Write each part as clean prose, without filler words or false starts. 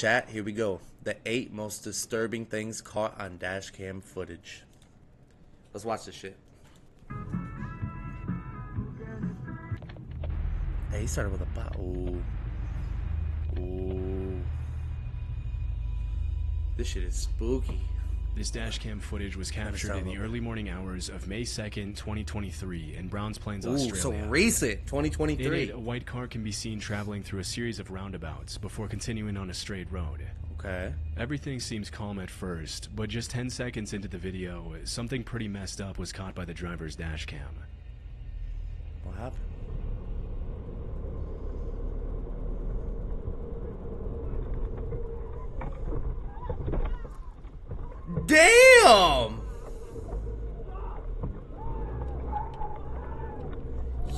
Chat, here we go. The 8 most disturbing things caught on dashcam footage. Let's watch this shit. Hey, he started with a bot. Ooh. Ooh. This shit is spooky. This dashcam footage was captured in the early morning hours of May 2nd, 2023 in Browns Plains, Australia. So recent, 2023. In it, a white car can be seen traveling through a series of roundabouts before continuing on a straight road. Okay. Everything seems calm at first, but just 10 seconds into the video, something pretty messed up was caught by the driver's dashcam. What happened? Damn!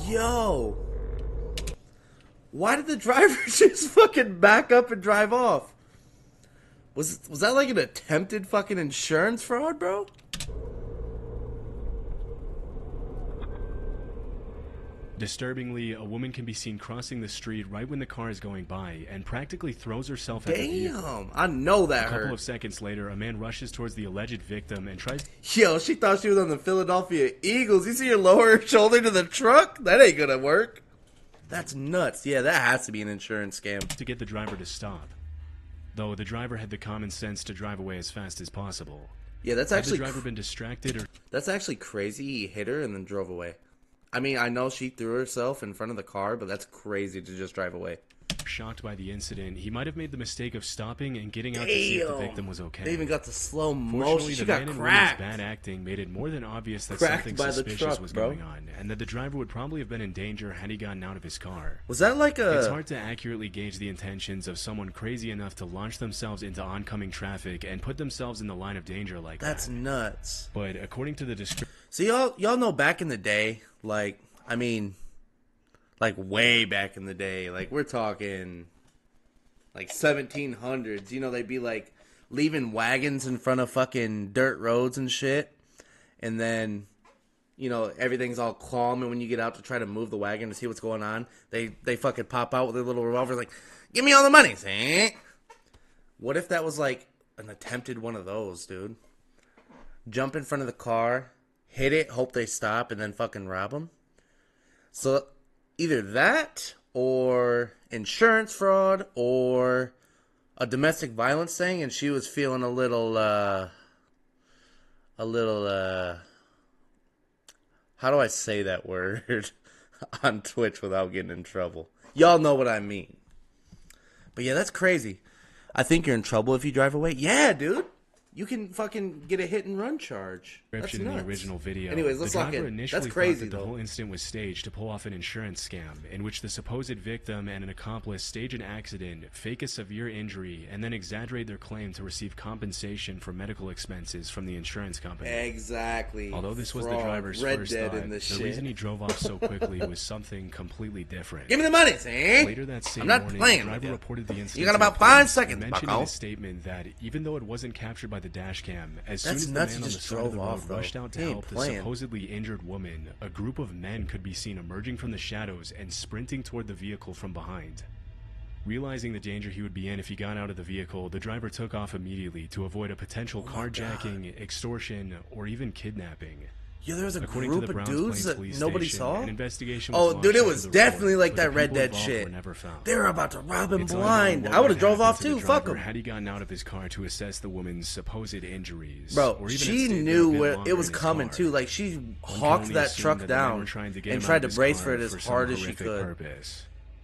Yo! Why did the driver just fucking back up and drive off? Was that like an attempted fucking insurance fraud, bro? Disturbingly, a woman can be seen crossing the street right when the car is going by and practically throws herself at the vehicle. Damn, I know that hurt. A couple of seconds later, a man rushes towards the alleged victim and tries... Yo, she thought she was on the Philadelphia Eagles. You see her lower her shoulder to the truck? That ain't gonna work. That's nuts. Yeah, that has to be an insurance scam. ...to get the driver to stop. Though the driver had the common sense to drive away as fast as possible. Yeah, that's actually... Had the driver been distracted or... That's actually crazy. He hit her and then drove away. I mean, I know she threw herself in front of the car, but that's crazy to just drive away. Shocked by the incident, he might have made the mistake of stopping and getting out to see if the victim was okay. They even got the slow motion. She got cracked. Woman's bad acting made it more than obvious that something suspicious was going on, and that the driver would probably have been in danger had he gotten out of his car. Was that like a... It's hard to accurately gauge the intentions of someone crazy enough to launch themselves into oncoming traffic and put themselves in the line of danger like that. That's nuts. But according to the description... So y'all know back in the day, like, I mean, like way back in the day, like we're talking like 1700s, you know, they'd be like leaving wagons in front of fucking dirt roads and shit. And then, you know, everything's all calm. And when you get out to try to move the wagon to see what's going on, they fucking pop out with their little revolvers like, give me all the money. See? What if that was like an attempted one of those, dude? Jump in front of the car, hit it, hope they stop, and then fucking rob them? So either that or insurance fraud or a domestic violence thing, and she was feeling a little how do I say that word on Twitch without getting in trouble? Y'all know what I mean. But yeah, that's crazy. I think you're in trouble if you drive away. Yeah, dude. You can fucking get a hit and run charge. That's nuts. In the original video. Anyways, let's lock in. That's crazy, though. The whole incident was staged to pull off an insurance scam in which the supposed victim and an accomplice stage an accident, fake a severe injury, and then exaggerate their claim to receive compensation for medical expenses from the insurance company. Exactly. Although this was the driver's first thought, the reason he drove off so quickly was something completely different. Give me the money, see? Later that same morning, the driver reported the incident. You got about 5 seconds, mentioned in his statement that even though it wasn't captured by the dash cam, as soon as the man on the side of the road rushed out to help the supposedly injured woman, a group of men could be seen emerging from the shadows and sprinting toward the vehicle from behind. Realizing the danger he would be in if he got out of the vehicle, the driver took off immediately to avoid a potential carjacking, extortion, or even kidnapping. Yeah, there was a group of dudes that nobody saw? An investigation was dude, it was definitely like that Red Dead shit. They were about to rob him blind. I would have drove off too. Fuck him. Had he gotten out of his car to assess the woman's supposed injuries? Bro, she knew where it was coming too. Like, she hawked that truck down and tried to brace for it as hard as she could.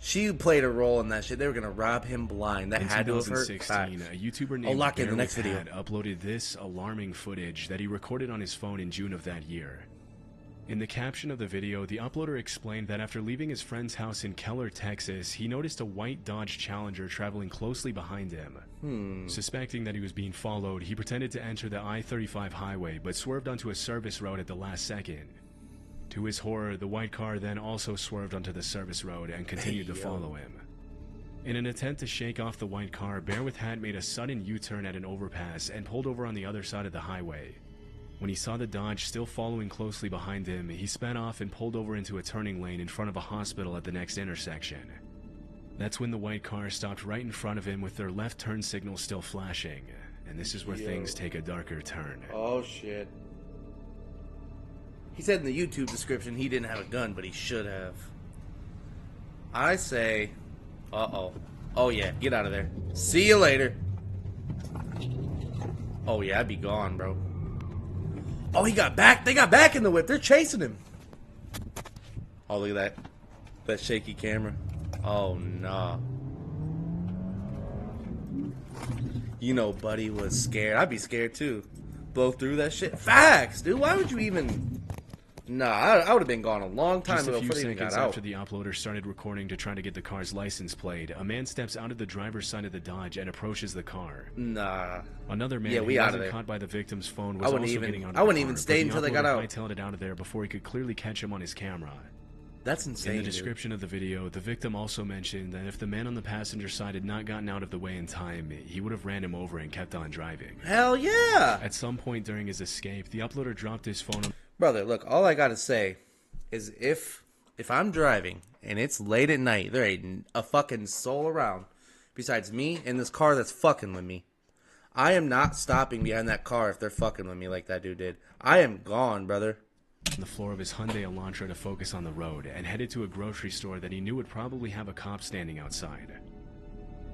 She played a role in that shit. They were gonna rob him blind. That had to have hurt. In 2016, a YouTuber named lock in the next video. Uploaded this alarming footage that he recorded on his phone in June of that year. In the caption of the video, the uploader explained that after leaving his friend's house in Keller, Texas, he noticed a white Dodge Challenger traveling closely behind him. Suspecting that he was being followed, he pretended to enter the I-35 highway, but swerved onto a service road at the last second. To his horror, the white car then also swerved onto the service road and continued to follow him. In an attempt to shake off the white car, Bear with Hat made a sudden U-turn at an overpass and pulled over on the other side of the highway. When he saw the Dodge still following closely behind him, he sped off and pulled over into a turning lane in front of a hospital at the next intersection. That's when the white car stopped right in front of him with their left turn signal still flashing. And this is where things take a darker turn. Oh, shit. He said in the YouTube description he didn't have a gun, but he should have. I say, uh-oh. Oh, yeah, get out of there. See you later. Oh, yeah, I'd be gone, bro. Oh, he got back. They got back in the whip. They're chasing him. Oh, look at that. That shaky camera. Oh, nah. You know, Buddy was scared. I'd be scared, too. Blow through that shit. Facts, dude. Why would you even... Nah, I would have been gone a long time ago before they even got out. Just a few seconds after the uploader started recording to try to get the car's license plate, a man steps out of the driver's side of the Dodge and approaches the car. Nah. Another man who wasn't caught by the victim's phone was also getting out of the car. I wouldn't even stay until they got out. Hightailed it out of there before he could clearly catch him on his camera. That's insane. In the description of the video, the victim also mentioned that if the man on the passenger side had not gotten out of the way in time, he would have ran him over and kept on driving. Hell yeah! At some point during his escape, the uploader dropped his phone on... Brother, look, all I gotta say is if I'm driving and it's late at night, there ain't a fucking soul around besides me and this car that's fucking with me. I am not stopping behind that car if they're fucking with me like that dude did. I am gone, brother. On the floor of his Hyundai Elantra to focus on the road and headed to a grocery store that he knew would probably have a cop standing outside.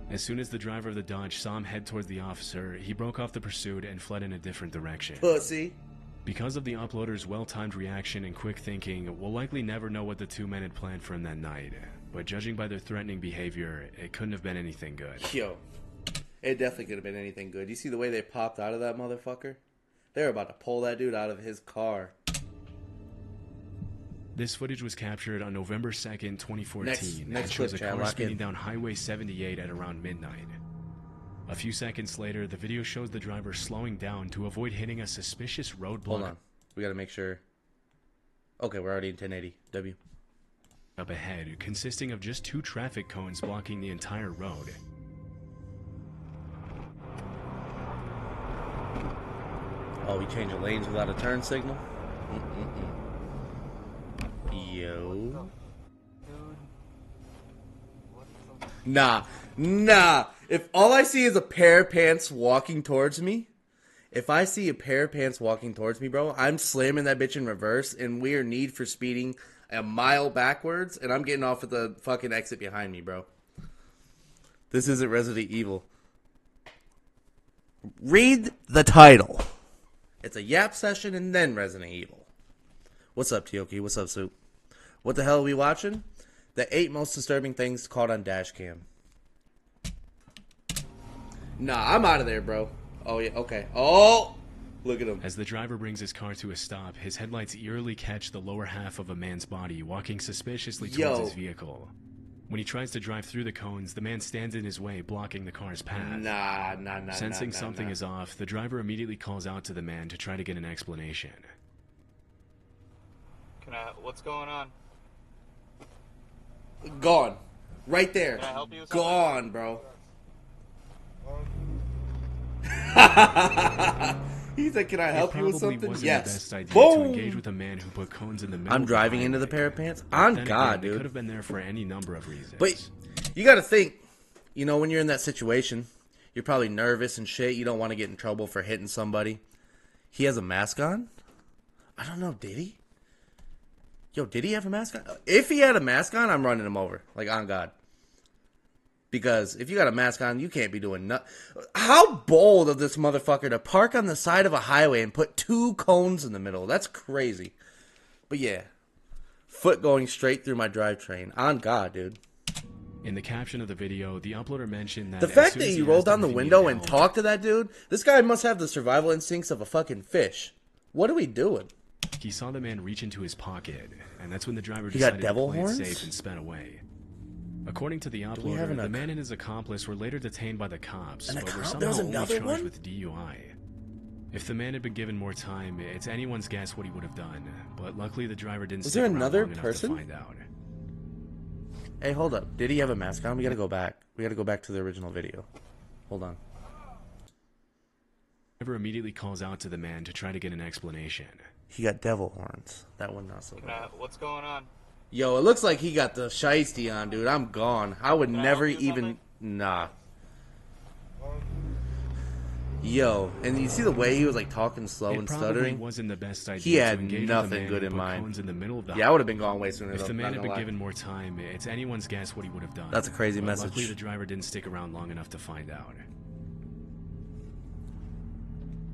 As soon as the driver of the Dodge saw him head towards the officer, he broke off the pursuit and fled in a different direction. Pussy. Because of the uploader's well-timed reaction and quick thinking, we'll likely never know what the two men had planned for him that night. But judging by their threatening behavior, it couldn't have been anything good. Yo, it definitely could have been anything good. You see the way they popped out of that motherfucker? They were about to pull that dude out of his car. This footage was captured on November 2nd, 2014, and shows a car speeding down Highway 78 at around midnight. A few seconds later, the video shows the driver slowing down to avoid hitting a suspicious roadblock. Hold on. We gotta make sure. Okay, we're already in 1080. W. Up ahead, consisting of just 2 traffic cones blocking the entire road. Oh, we changed the lanes without a turn signal? Yo. Nah. If all I see is a pair of pants walking towards me, bro, I'm slamming that bitch in reverse, and we are Need for Speeding a mile backwards, and I'm getting off at the fucking exit behind me, bro. This isn't Resident Evil. Read the title. It's a yap session and then Resident Evil. What's up, Tioki? What's up, Soup? What the hell are we watching? The 8 most disturbing things caught on Dashcam. Nah, I'm out of there, bro. Oh, yeah, okay. Oh, look at him. As the driver brings his car to a stop, his headlights eerily catch the lower half of a man's body walking suspiciously towards his vehicle. When he tries to drive through the cones, the man stands in his way, blocking the car's path. Nah. Sensing something is off, the driver immediately calls out to the man to try to get an explanation. What's going on? Gone. Right there. Can I help you with Gone, bro. He said, can I help you with something? Yes. Boom! To engage with a man who put cones in the middle. I'm driving into the pair of pants. On God, dude. Could have been there for any number of reasons. But you got to think, you know, when you're in that situation, you're probably nervous and shit. You don't want to get in trouble for hitting somebody. He has a mask on? I don't know, did he? Yo, did he have a mask on? If he had a mask on, I'm running him over. Like, on God. Because if you got a mask on, you can't be doing nothing. How bold of this motherfucker to park on the side of a highway and put 2 cones in the middle. That's crazy. But yeah. Foot going straight through my drivetrain. On God, dude. In the caption of the video, the uploader mentioned that... The fact that he rolled down the window and talked to that dude, this guy must have the survival instincts of a fucking fish. What are we doing? He saw the man reach into his pocket, and that's when the driver decided to play it safe and sped away. According to the uploader, the man and his accomplice were later detained by the cops, but were somehow only charged with DUI. If the man had been given more time, it's anyone's guess what he would have done, but luckily the driver didn't stick around long enough to find out. Hey, hold up. Did he have a mask on? We gotta go back. We gotta go back to the original video. Hold on. The driver immediately calls out to the man to try to get an explanation. He got devil horns. That one not so bad. What's going on? Yo, it looks like he got the shiesty on, dude. I'm gone. I would Can I never help you with even... Nah. Yo, and you see the way he was like talking slow It and probably stuttering? wasn't the best idea He had to engage with nothing the man good who in put mind. cones in the middle of the Yeah, I would have been gone way sooner. If though, the not man had gonna been lie. given more time, it's anyone's guess what he would have done. That's a crazy But message. Luckily, the driver didn't stick around long enough to find out.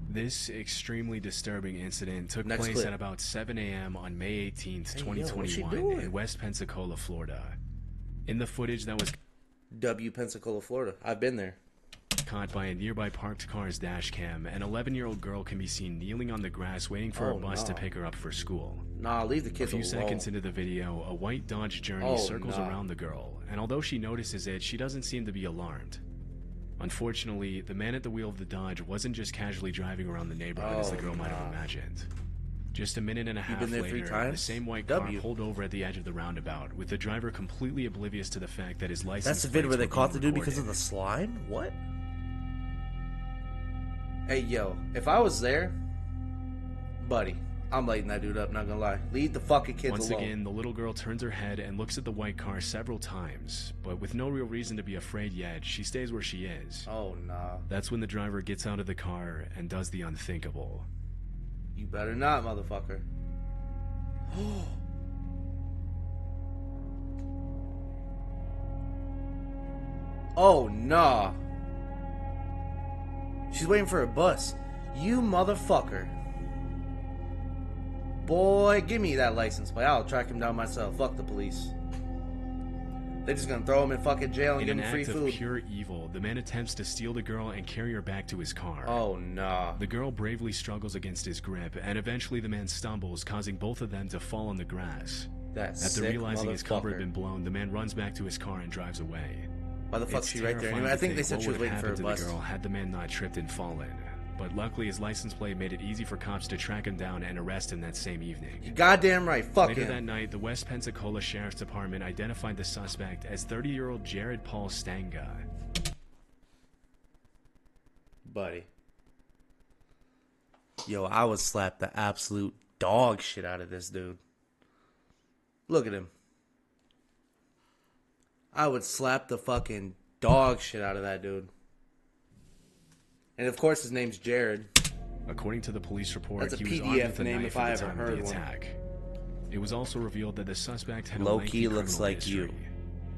This extremely disturbing incident took Next place clip. at about 7 a.m. on May 18th, Hey, yo, what's she 2021 doing? in West Pensacola, Florida. In the footage that was W. Pensacola, Florida. I've been there. caught by a nearby parked car's dash cam, an 11-year-old girl can be seen kneeling on the grass waiting for a bus to pick her up for school. Nah, leave the A kids few alone. seconds into the video, a white Dodge Journey Oh, circles nah. around the girl, and although she notices it, she doesn't seem to be alarmed. Unfortunately, the man at the wheel of the Dodge wasn't just casually driving around the neighborhood as the girl might have imagined. Just a minute and a half been there 3 later, the times? same white W. car pulled over at the edge of the roundabout, with the driver completely oblivious to the fact that his license That's the video where plates they were caught the being dude because of recorded. the slime? What? Hey, yo, if I was there, buddy, I'm lighting that dude up, not gonna lie. Leave the fucking kids Once alone. again, the little girl turns her head and looks at the white car several times, but with no real reason to be afraid yet, she stays where she is. Oh, nah. That's when the driver gets out of the car and does the unthinkable. You better not, motherfucker. Oh, nah. She's waiting for a bus. You motherfucker. Boy, give me that license plate. I'll track him down myself. Fuck the police. They're just gonna throw him in fucking jail and In give an him free act of food. pure evil, the man attempts to steal the girl and carry her back to his car. Oh, nah. The girl bravely struggles against his grip, and eventually the man stumbles, causing both of them to fall on the grass. That After sick realizing his cover had motherfucker. been blown, the man runs back to his car and drives away. Why the fuck's It's she right there? terrifying Anyway, I to think they said what she was would waiting have for a happened to bus. the girl had the man not tripped and fallen. But luckily, his license plate made it easy for cops to track him down and arrest him that same evening. You goddamn right. Fuck Later him. that night, the West Pensacola Sheriff's Department identified the suspect as 30-year-old Jared Paul Stanga. Buddy. Yo, I would slap the absolute dog shit out of this dude. Look at him. I would slap the fucking dog shit out of that dude. And of course his name's Jared. According to the police report, That's a he was PDF armed with a name knife if I at the ever time of heard the one. attack. It was also revealed that the suspect had a Low-key lengthy looks criminal like you. history.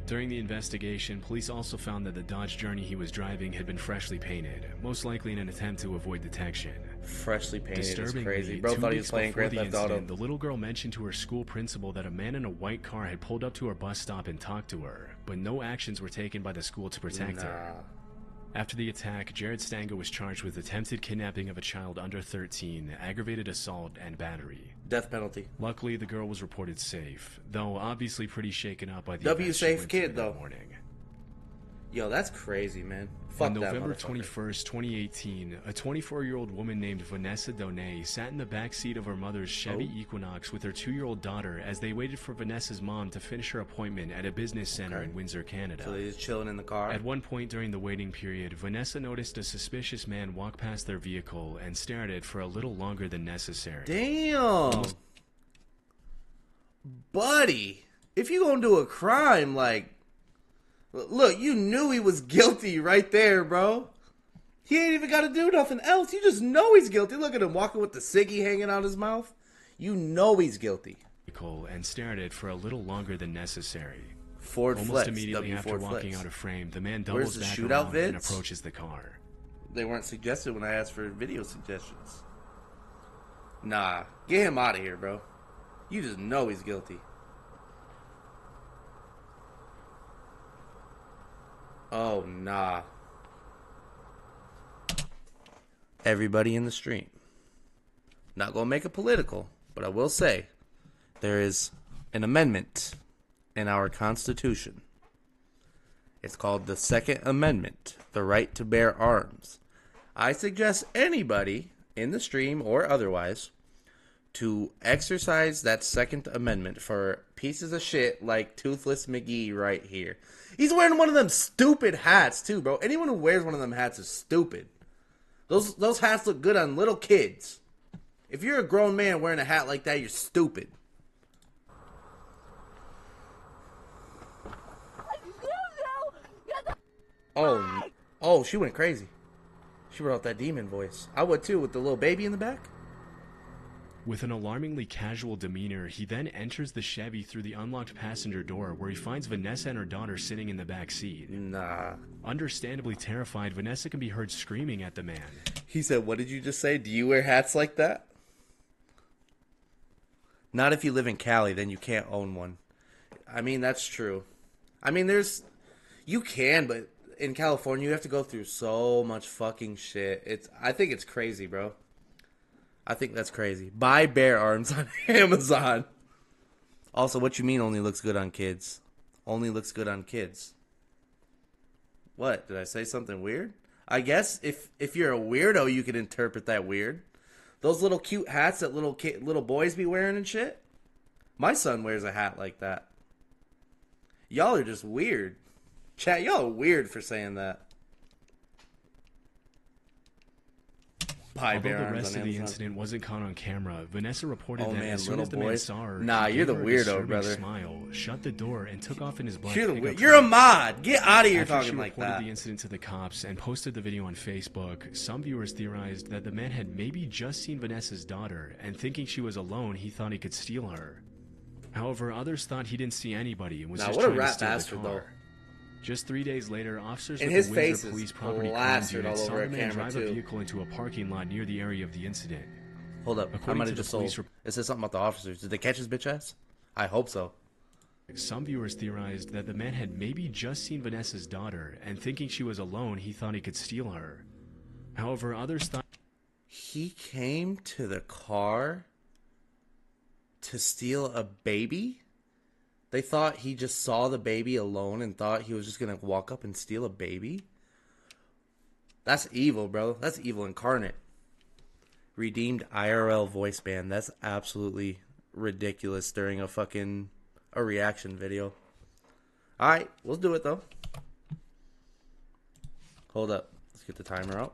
During the investigation, police also found that the Dodge Journey he was driving had been freshly painted, most likely in an attempt to avoid detection. Freshly painted is Disturbingly, crazy. Bro 2 thought he weeks was playing before Grand the Theft Auto. incident, the little girl mentioned to her school principal that a man in a white car had pulled up to her bus stop and talked to her, but no actions were taken by the school to protect her. After the attack, Jared Stanga was charged with attempted kidnapping of a child under 13, aggravated assault, and battery. Death penalty. Luckily, the girl was reported safe, though obviously pretty shaken up by the W events she safe went through kid, that though. morning. Yo, that's crazy, man. Fuck On that November motherfucker. 21st, 2018, a 24-year-old woman named Vanessa Donay sat in the back seat of her mother's Chevy Equinox with her 2-year-old daughter as they waited for Vanessa's mom to finish her appointment at a business center in Windsor, Canada. So they just chilling in the car. At one point during the waiting period, Vanessa noticed a suspicious man walk past their vehicle and stare at it for a little longer than necessary. Damn. Buddy, if you gonna do a crime, like, look, you knew he was guilty right there, bro. He ain't even got to do nothing else. You just know he's guilty. Look at him walking with the ciggy hanging out his mouth. You know he's guilty. And stare at it for a little longer than necessary. Ford Almost Flex. immediately W after Ford walking Flex. out of frame, the man Where's doubles the back shootout around and vids? approaches the car. They weren't suggested when I asked for video suggestions. Nah, get him out of here, bro. You just know he's guilty. Oh, nah. Everybody in the stream. Not gonna make it political, but I will say there is an amendment in our Constitution. It's called the Second Amendment, the right to bear arms. I suggest anybody in the stream or otherwise to exercise that Second Amendment for pieces of shit like Toothless McGee right here. He's wearing one of them stupid hats too, bro. Anyone who wears one of them hats is stupid. Those hats look good on little kids. If you're a grown man wearing a hat like that, you're stupid. Oh, oh, she went crazy. She brought out that demon voice. I would too, with the little baby in the back. With an alarmingly casual demeanor, he then enters the Chevy through the unlocked passenger door where he finds Vanessa and her daughter sitting in the back seat. Nah. Understandably terrified, Vanessa can be heard screaming at the man. He said, what did you just say? Do you wear hats like that? Not if you live in Cali, then you can't own one. I mean, that's true. I mean, you can, but in California, you have to go through so much fucking shit. I think it's crazy, bro. I think that's crazy. Buy bear arms on Amazon. Also, what you mean only looks good on kids? Only looks good on kids. What? Did I say something weird? I guess if you're a weirdo, you can interpret that weird. Those little cute hats that little boys be wearing and shit. My son wears a hat like that. Y'all are just weird. Chat, y'all are weird for saying that. Although the rest of the incident wasn't caught on camera, Vanessa reported that as soon as the man saw her, nah, you're the weirdo, brother. Smile, shut the door, and took off in his black. You're a mod. Get out of here talking like that. After she reported the incident to the cops and posted the video on Facebook, some viewers theorized that the man had maybe just seen Vanessa's daughter, and thinking she was alone, he thought he could steal her. However, others thought he didn't see anybody and was just trying to steal the car. Just 3 days later, officers with the Windsor Police Property Crimes Unit saw the man drive a vehicle into a parking lot near the area of the incident. Hold up, I might have just sold. It says something about the officers. Did they catch his bitch ass? I hope so. Some viewers theorized that the man had maybe just seen Vanessa's daughter, and thinking she was alone, he thought he could steal her. However, others thought he came to the car to steal a baby? They thought he just saw the baby alone and thought he was just going to walk up and steal a baby? That's evil, bro. That's evil incarnate. Redeemed IRL voice band. That's absolutely ridiculous during a reaction video. Alright, we'll do it though. Hold up. Let's get the timer out.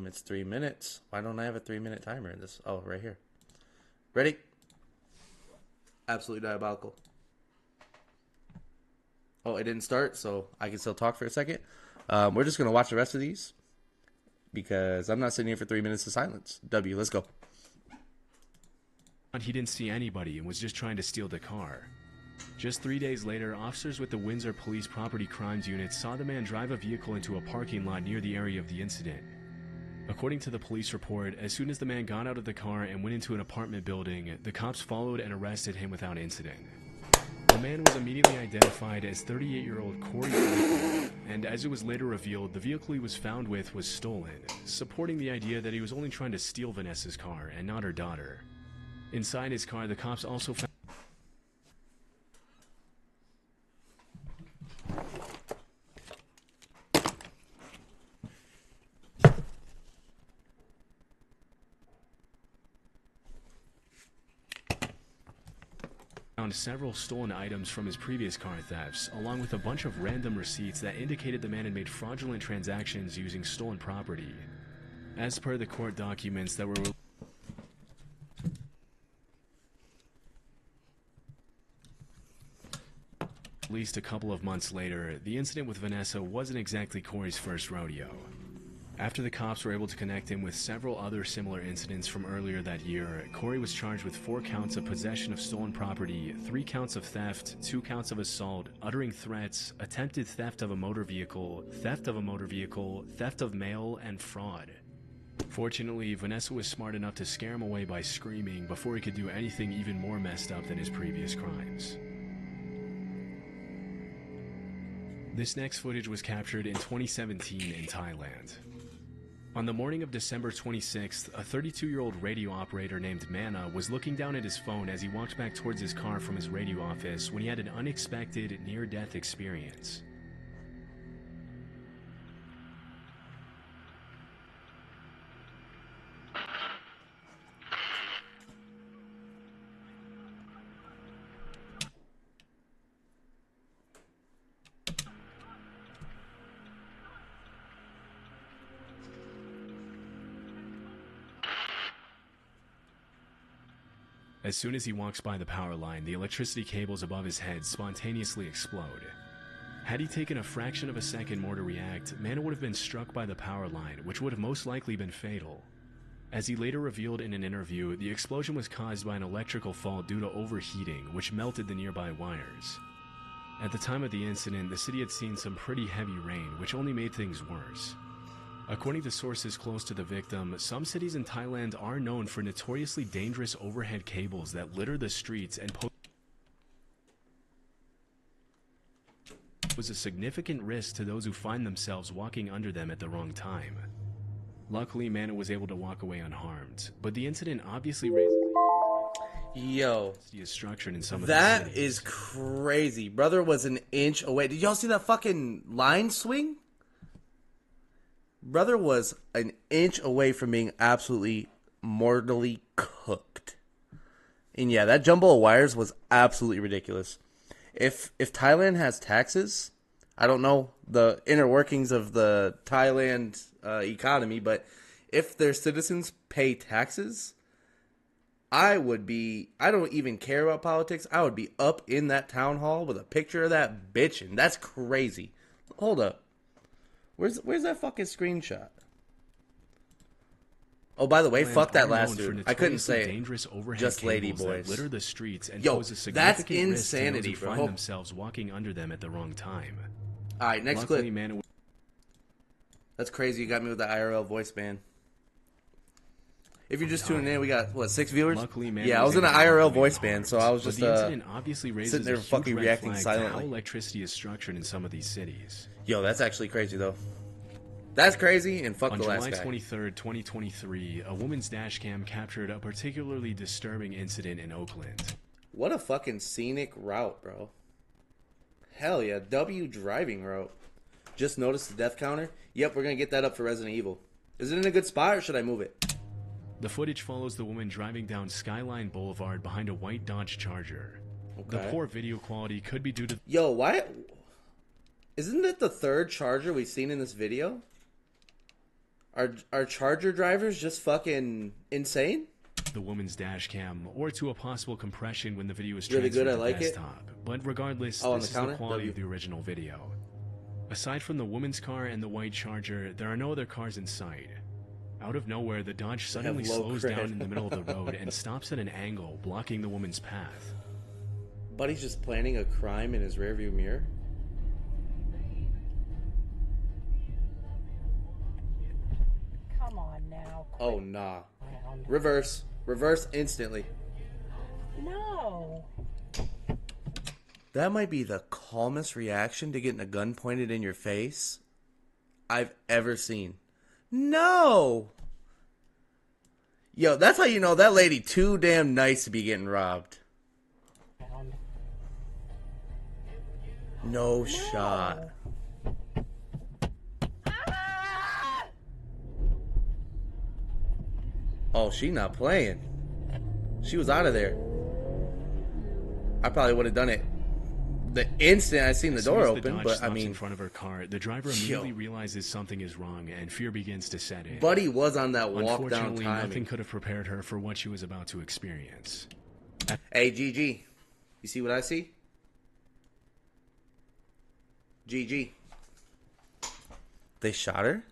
It's 3 minutes. Why don't I have a 3-minute timer in this? Oh, right here. Ready? Absolutely diabolical. Oh, it didn't start, so I can still talk for a second. We're just going to watch the rest of these because I'm not sitting here for 3 minutes of silence. W, let's go. He didn't see anybody and was just trying to steal the car. Just 3 days later, officers with the Windsor Police Property Crimes Unit saw the man drive a vehicle into a parking lot near the area of the incident. According to the police report, as soon as the man got out of the car and went into an apartment building, the cops followed and arrested him without incident. The man was immediately identified as 38-year-old Corey Franklin, and as it was later revealed, the vehicle he was found with was stolen, supporting the idea that he was only trying to steal Vanessa's car and not her daughter. Inside his car, the cops also found several stolen items from his previous car thefts, along with a bunch of random receipts that indicated the man had made fraudulent transactions using stolen property. As per the court documents that were released a couple of months later, the incident with Vanessa wasn't exactly Corey's first rodeo. After the cops were able to connect him with several other similar incidents from earlier that year, Corey was charged with 4 counts of possession of stolen property, 3 counts of theft, 2 counts of assault, uttering threats, attempted theft of a motor vehicle, theft of mail, and fraud. Fortunately, Vanessa was smart enough to scare him away by screaming before he could do anything even more messed up than his previous crimes. This next footage was captured in 2017 in Thailand. On the morning of December 26th, a 32-year-old radio operator named Mana was looking down at his phone as he walked back towards his car from his radio office when he had an unexpected near-death experience. As soon as he walks by the power line, the electricity cables above his head spontaneously explode. Had he taken a fraction of a second more to react, Mano would have been struck by the power line, which would have most likely been fatal. As he later revealed in an interview, the explosion was caused by an electrical fault due to overheating, which melted the nearby wires. At the time of the incident, the city had seen some pretty heavy rain, which only made things worse. According to sources close to the victim, some cities in Thailand are known for notoriously dangerous overhead cables that litter the streets and pose a significant risk to those who find themselves walking under them at the wrong time. Luckily, Mano was able to walk away unharmed, but the incident obviously raises the destruction in some of the cities. That is crazy. Brother was an inch away. Did y'all see that fucking line swing? Brother was an inch away from being absolutely mortally cooked. And yeah, that jumble of wires was absolutely ridiculous. If Thailand has taxes, I don't know the inner workings of the Thailand economy, but if their citizens pay taxes, I don't even care about politics. I would be up in that town hall with a picture of that bitch, and that's crazy. Hold up. Where's that fucking screenshot? Oh, by the way, fuck that last dude. I couldn't say it. Just lady boys. Litter the streets and Yo, pose a significant that's insanity, risk to those who bro. find themselves walking under them at the wrong time. All right, next Luckily, clip. Mano That's crazy. You got me with the IRL voice, man. If you're just tuning in, we got, what, 6 viewers? Luckily, Yeah, I was in an IRL voice band, so I was But just the incident obviously raises sitting there a huge fucking red reacting flag to how silently. electricity is structured in some of these cities. Yo, that's actually crazy, though. That's crazy, and fuck On the last July guy. 23rd, 2023, a woman's dashcam captured a particularly disturbing incident in Oakland. What a fucking scenic route, bro. Hell yeah, W driving route. Just noticed the death counter. Yep, we're gonna get that up for Resident Evil. Is it in a good spot, or should I move it? The footage follows the woman driving down Skyline Boulevard behind a white Dodge Charger. The Okay. poor video quality could be due to Yo, why? Isn't it the third Charger we've seen in this video? Are Charger drivers just fucking insane? the woman's dashcam or to a possible compression when the video is Really transferred good, I to like it. desktop. But regardless, Oh, on this the is the counter? quality W. of the original video. Aside from the woman's car and the white Charger, there are no other cars in sight. Out of nowhere, the Dodge suddenly low slows cred. down in the middle of the road and stops at an angle, blocking the woman's path. Buddy's just planning a crime in his rearview mirror. Come on now. Oh nah. Around. Reverse. Reverse instantly. No. That might be the calmest reaction to getting a gun pointed in your face I've ever seen. No! Yo, that's how you know that lady too damn nice to be getting robbed. Around. No shot. Oh, she not playing. She was out of there. I probably would have done it the instant I seen the As soon door as open, Dodge but I stops mean, in front of her car, the driver immediately realizes something is wrong and fear begins to set in. Buddy was on that walk down Unfortunately, nothing timing. could have prepared her for what she was about to experience. Hey, GG. You see what I see? GG. They shot her?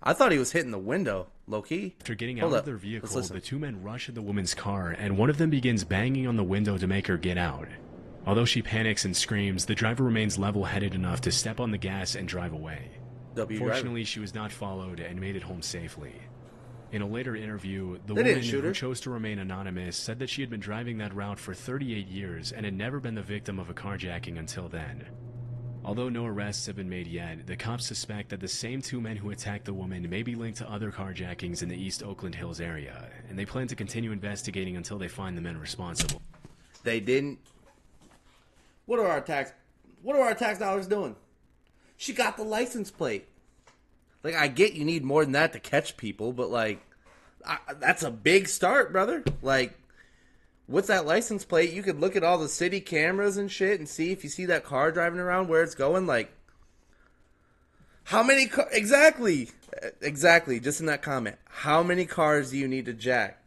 I thought he was hitting the window, low key. After getting Hold out up. of their Let's vehicle, listen. the two men rush at the woman's car, and one of them begins banging on the window to make her get out. Although she panics and screams, the driver remains level-headed enough to step on the gas and drive away. W driver. Fortunately, she was not followed and made it home safely. In a later interview, the They didn't woman, shoot her. who chose to remain anonymous, said that she had been driving that route for 38 years and had never been the victim of a carjacking until then. Although no arrests have been made yet, the cops suspect that the same two men who attacked the woman may be linked to other carjackings in the East Oakland Hills area, and they plan to continue investigating until they find the men responsible. They didn't. What are our tax dollars doing? She got the license plate. Like, I get you need more than that to catch people, but like, that's a big start, brother. Like, with that license plate, you could look at all the city cameras and shit and see if you see that car driving around where it's going. Like, how many exactly? Just in that comment, how many cars do you need to jack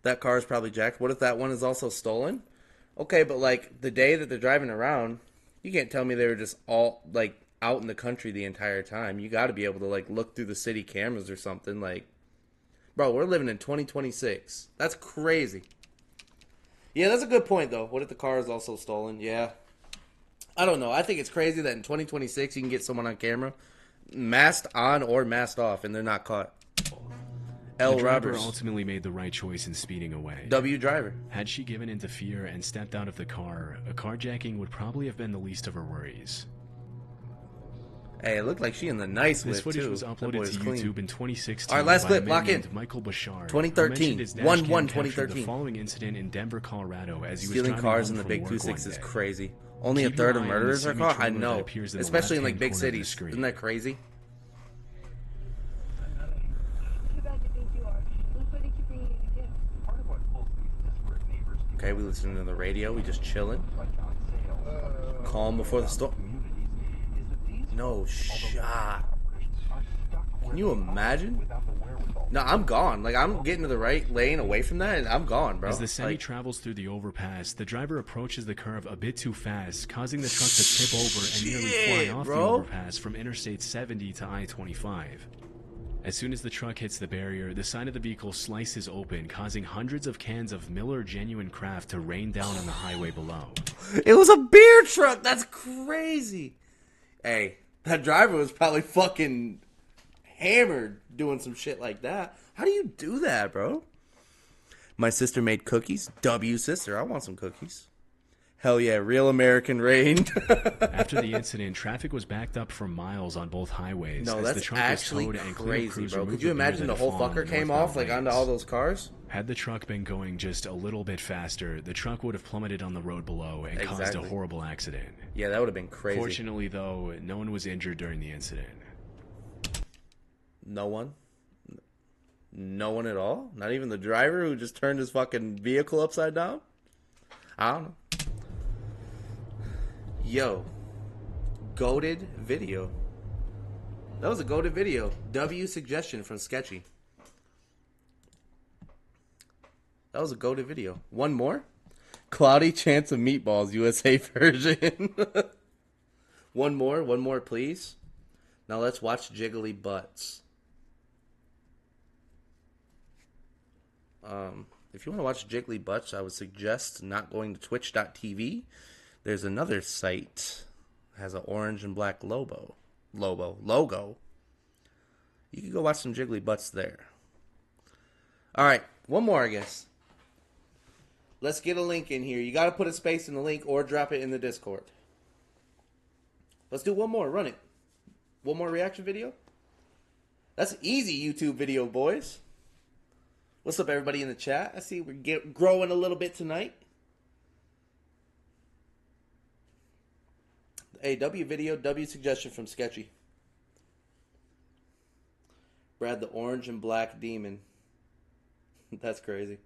That car is probably jacked. What if that one is also stolen? Okay, but like the day that they're driving around, you can't tell me they were just all like out in the country the entire time. You got to be able to like look through the city cameras or something. Like, bro, we're living in 2026. That's crazy. Yeah, that's a good point though. What if the car is also stolen? Yeah. I don't know. I think it's crazy that in 2026 you can get someone on camera, masked on or masked off, and they're not caught. The L. driver Roberts. ultimately made the right choice in speeding away. W. Driver. Had she given into fear and stepped out of the car, a carjacking would probably have been the least of her worries. Hey, it looked like she in the nice This whip, footage too. was That uploaded boy's to clean. YouTube in 2016 All right, last by clip, a man lock in. named Michael Bashar, 2013. who mentioned his 1/1, Dashcam captured 2013. the following incident in Denver, Colorado, as he was Stealing driving cars home in the from Big work 2-6 one is day. crazy. Only a Keep your third of eye on the murderers are caught? I semi-trailer know. that appears in the Especially in like left-hand big corner of the cities. screen. Isn't that crazy? Too bad you think you are. Look what they keep bringing you to gift. Part of what pulls me is where neighbors do. Okay, we listening to the radio. We just chilling. Like on sale. Calm before the storm. Communities is that these No shot. are stuck where Can you they are imagine? without the wherewithal. No, I'm gone. Like, I'm getting to the right lane away from that, and I'm gone, bro. As the semi Like, travels through the overpass, the driver approaches the curve a bit too fast, causing the truck to tip over and nearly fly Shit, off bro. the overpass from Interstate 70 to I-25. As soon as the truck hits the barrier, the side of the vehicle slices open, causing hundreds of cans of Miller Genuine Craft to rain down on the highway below. it was a beer truck. That's crazy. Hey, that driver was probably fucking hammered doing some shit like that. How do you do that, bro? My sister made cookies. W sister, I want some cookies. Hell yeah, real American rain. After the incident, traffic was backed up for miles on both highways. No, as that's the truck actually was towed and clear crazy, crews bro. removed Could you the beer imagine that the had whole fallen on fucker the came northbound off like onto lanes. all those cars? Had the truck been going just a little bit faster, the truck would have plummeted on the road below and caused a Exactly. horrible accident. Yeah, that would have been crazy. Fortunately, though, no one was injured during the incident. No one? No one at all? Not even the driver who just turned his fucking vehicle upside down? I don't know. Yo. Goated video. That was a goated video. W suggestion from Sketchy. That was a goated video. One more? Cloudy Chance of Meatballs USA version. One more, please. Now let's watch Jiggly Butts. If you want to watch Jiggly Butts, I would suggest not going to twitch.tv. There's another site that has an orange and black logo. You can go watch some Jiggly Butts there. Alright, one more, I guess. Let's get a link in here. You got to put a space in the link or drop it in the Discord. Let's do one more. Run it. One more reaction video. That's an easy YouTube video, boys. What's up, everybody in the chat? I see we're growing a little bit tonight. A W video, W suggestion from Sketchy. Brad the orange and black demon. That's crazy.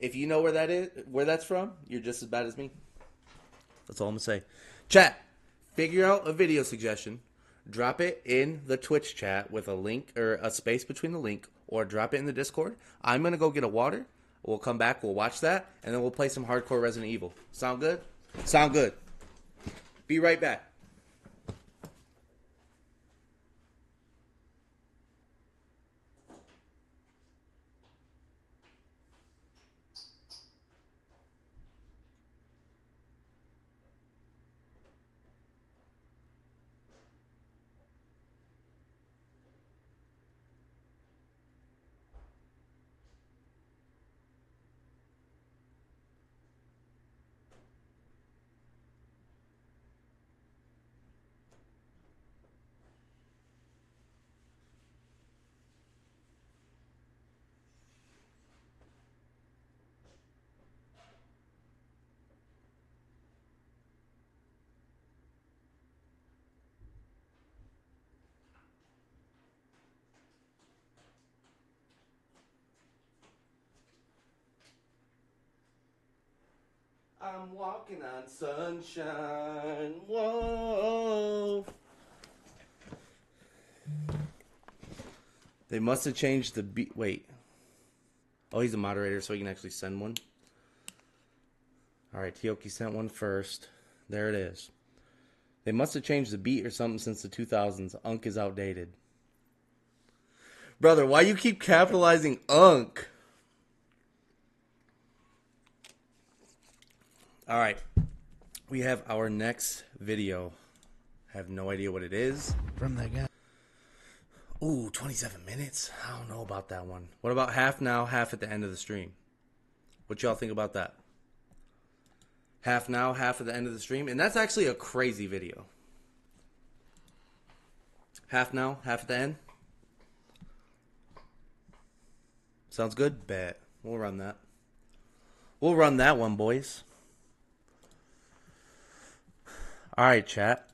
If you know where that is, where that's from, you're just as bad as me. That's all I'm gonna say. Chat, figure out a video suggestion, drop it in the Twitch chat with a link or a space between the link, or drop it in the Discord. I'm gonna go get a water. We'll come back, we'll watch that, and then we'll play some hardcore Resident Evil. Sound good? Sound good. Be right back. I'm walking on sunshine. Whoa. They must have changed the beat. Wait. Oh, he's a moderator, so he can actually send one. All right, Tioki sent one first. There it is. They must have changed the beat or something since the 2000s. Unk is outdated. Brother, why you keep capitalizing Unk? All right. We have our next video. I have no idea what it is. From that guy. Ooh, 27 minutes? I don't know about that one. What about half now, half at the end of the stream? What y'all think about that? Half now, half at the end of the stream? And that's actually a crazy video. Half now, half at the end? Sounds good? Bet. We'll run that. We'll run that one, boys. Alright, chat.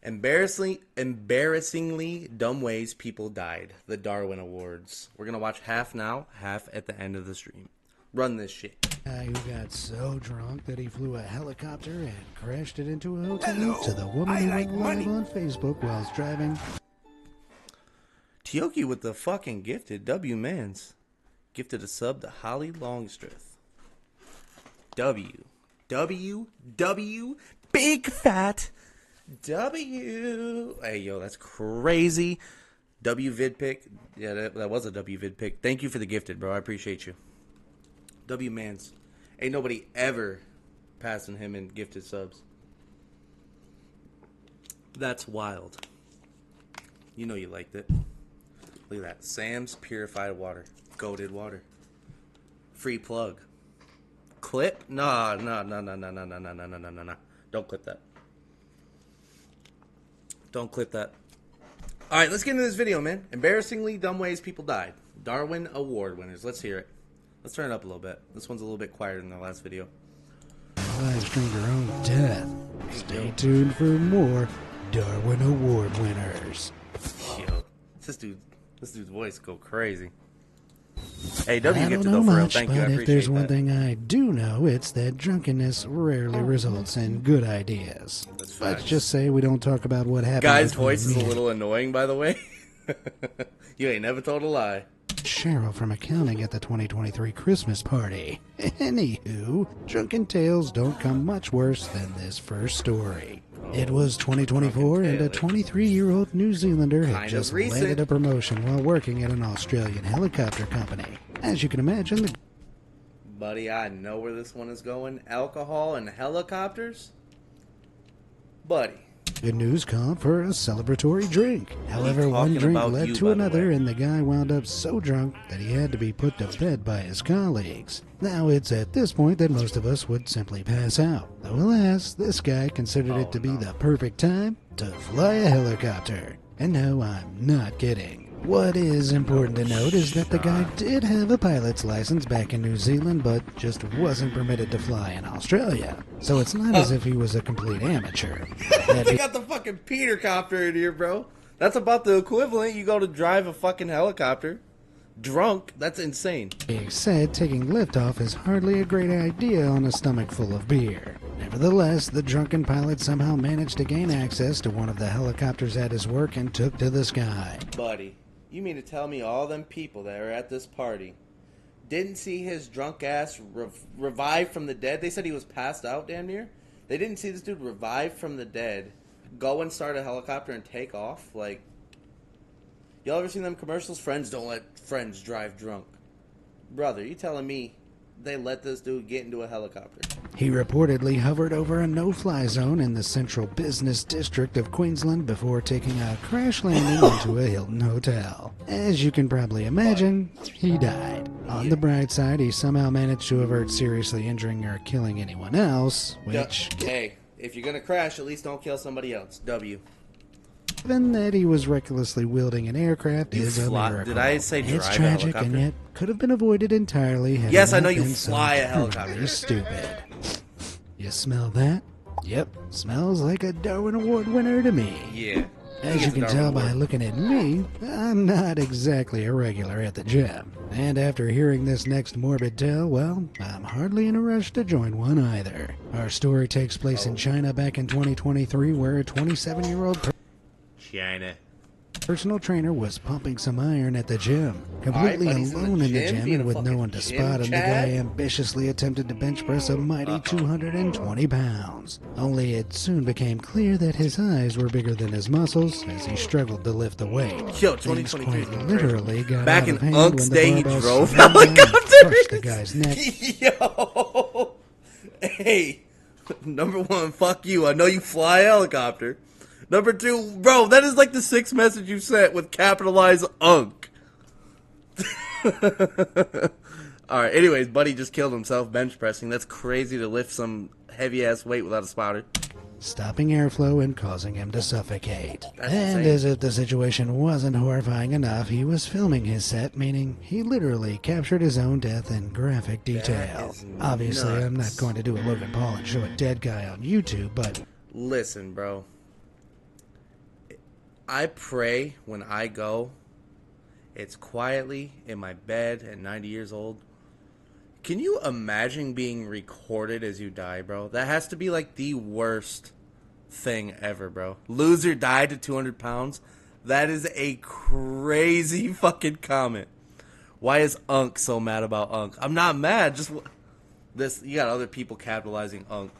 Embarrassingly dumb ways people died. The Darwin Awards. We're gonna watch half now, half at the end of the stream. Run this shit. Guy who got so drunk that he flew a helicopter and crashed it into a hotel. To the woman who went live on Facebook while driving. Tioki with the fucking gifted W Mans. Gifted a sub to Holly Longstreth. W. Big fat W. Hey, yo, that's crazy. W vid pick. Yeah, that was a W vid pick. Thank you for the gifted, bro. I appreciate you. W Mans. Ain't nobody ever passing him in gifted subs. That's wild. You know you liked it. Look at that. Sam's Purified Water. Goated water. Free plug. Clip? No. Don't clip that. Don't clip that. Alright, let's get into this video, man. Embarrassingly dumb ways people died. Darwin Award winners. Let's hear it. Let's turn it up a little bit. This one's a little bit quieter than the last video. Live streamed her own death. Stay tuned for more Darwin Award winners. Yo, this dude's voice go crazy. Hey, I W don't gifted know though, for real. much, Thank you. I but if appreciate there's one that. thing I do know, it's that drunkenness rarely results in good ideas. That's Let's facts. just say we don't talk about what happened. Guy's between voice is me a and little annoying, by the way. You ain't never told a lie. Cheryl from accounting at the 2023 Christmas party. Anywho, drunken tales don't come much worse than this first story. It was 2024 and a 23-year-old New Zealander had Kind of just recent. landed a promotion while working at an Australian helicopter company. As you can imagine, the Buddy, I know where this one is going. Alcohol and helicopters? Buddy. good news called for a celebratory drink. However, one talking drink about led you, to by the another, way. and the guy wound up so drunk that he had to be put to bed by his colleagues. Now, it's at this point that most of us would simply pass out. Though, alas, this guy considered it to be the perfect time to fly a helicopter. And no, I'm not kidding. What is important to note is that the guy did have a pilot's license back in New Zealand, but just wasn't permitted to fly in Australia. So it's not as if he was a complete amateur. They got the fucking Peter copter in here, bro. That's about the equivalent. You go to drive a fucking helicopter. Drunk. That's insane. Being said, taking liftoff is hardly a great idea on a stomach full of beer. Nevertheless, the drunken pilot somehow managed to gain access to one of the helicopters at his work and took to the sky. Buddy, you mean to tell me all them people that are at this party didn't see his drunk ass revive from the dead? They said he was passed out damn near. They didn't see this dude revive from the dead, go and start a helicopter and take off? Like, y'all ever seen them commercials? Friends don't let friends drive drunk. Brother, you telling me they let this dude get into a helicopter? He reportedly hovered over a no-fly zone in the central business district of Queensland before taking a crash landing into a Hilton hotel. As you can probably imagine, he died. On the bright side, he somehow managed to avert seriously injuring or killing anyone else, which, Hey, if you're gonna crash, at least don't kill somebody else. W. given that he was recklessly wielding an aircraft, You is a fly- miracle. did I say It's drive a tragic and helicopter? yet could have been avoided entirely had Yes, it I know not you been so fly a terribly helicopter. stupid. You smell that? Yep, smells like a Darwin Award winner to me. Yeah. As you can tell by looking at me, I'm not exactly a regular at the gym. And after hearing this next morbid tale, well, I'm hardly in a rush to join one either. Our story takes place in China back in 2023, where a 27-year-old China. personal trainer was pumping some iron at the gym. Completely buddy's in the alone in the gym, gym being and a with no fucking one to gym spot him, the Chad? guy ambitiously attempted to bench press a mighty 220 pounds. Only it soon became clear that his eyes were bigger than his muscles as he struggled to lift the weight. Yo, Things 2023 quite is going literally got Back out in of hand Unk's when the day, he barbell drove swung down and helicopters. crushed the guy's neck. Yo, hey, number one, fuck you. I know you fly a helicopter. Number two, bro, that is like the sixth message you sent with capitalized Unk. Alright, anyways, buddy just killed himself bench pressing. That's crazy to lift some heavy ass weight without a spotter. Stopping airflow and causing him to suffocate. That's And insane. as if the situation wasn't horrifying enough, he was filming his set, meaning he literally captured his own death in graphic detail. is Obviously, I'm nuts. not going to do a Logan Paul and show a dead guy on YouTube, but Listen, bro. I pray when I go, it's quietly in my bed at 90 years old. Can you imagine being recorded as you die, bro? That has to be like the worst thing ever, bro. Loser died to 200 pounds. That is a crazy fucking comment. Why is Unk so mad about Unk? I'm not mad. Just this. You got other people capitalizing Unk.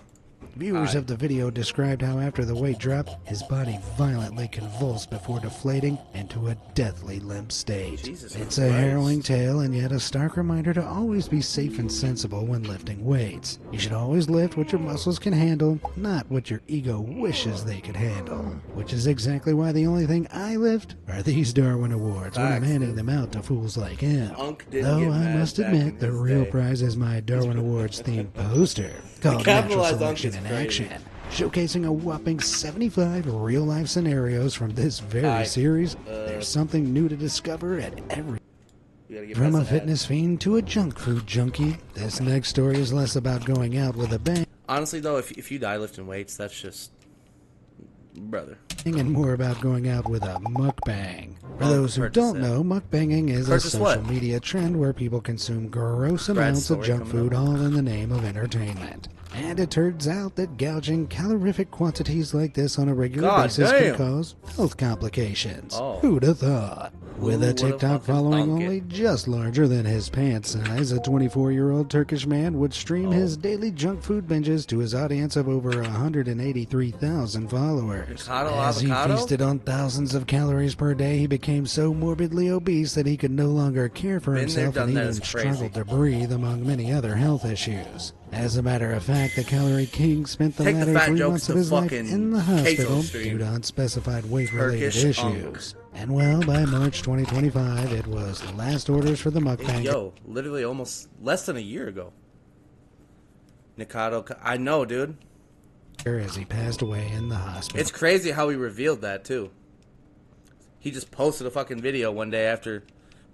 viewers of the video described how after the weight dropped, his body violently convulsed before deflating into a deathly limp state. Jesus It's Christ. a harrowing tale and yet a stark reminder to always be safe and sensible when lifting weights. You should always lift what your muscles can handle, not what your ego wishes they could handle. Which is exactly why the only thing I lift are these Darwin Awards when I'm Facts, handing dude. them out to fools like him. Unk didn't Though get I mad must back in admit, the his real day. prize is my Darwin Awards themed poster called Natural capitalized Unk Selection is in crazy. Action, showcasing a whopping 75 real-life scenarios from this very Alright, series. There's something new to discover at every. You gotta get From past a the head. fitness fiend to a junk food junkie, this next story is less about going out with a bang Honestly, though, if you die lifting weights, that's just, brother. and more about going out with a mukbang. For Oh, those who purchase don't it. know, mukbanging is a Purchase social what? media trend where people consume gross Brad's amounts of story junk coming food up. all in the name of entertainment. And it turns out that gouging calorific quantities like this on a regular God basis damn. can cause health complications. Oh. Who'd have thought? With a would've TikTok fucking following thunk it? only just larger than his pant size, a 24-year-old Turkish man would stream his daily junk food binges to his audience of over 183,000 followers. Avocado, As he avocado? feasted on thousands of calories per day, he became so morbidly obese that he could no longer care for Been there, himself and done that. even It's crazy. struggled to breathe, among many other health issues. As a matter of fact, the Calorie King spent the Take the latter fat 3 jokes months to of his life fucking in the queso hospital stream. due to unspecified weight-related Turkish unk. issues. And well, by March 2025, it was the last orders for the mukbang. Yo, literally almost less than a year ago. Nikado, I know, dude. As he passed away in the hospital. It's crazy how he revealed that, too. He just posted a fucking video one day after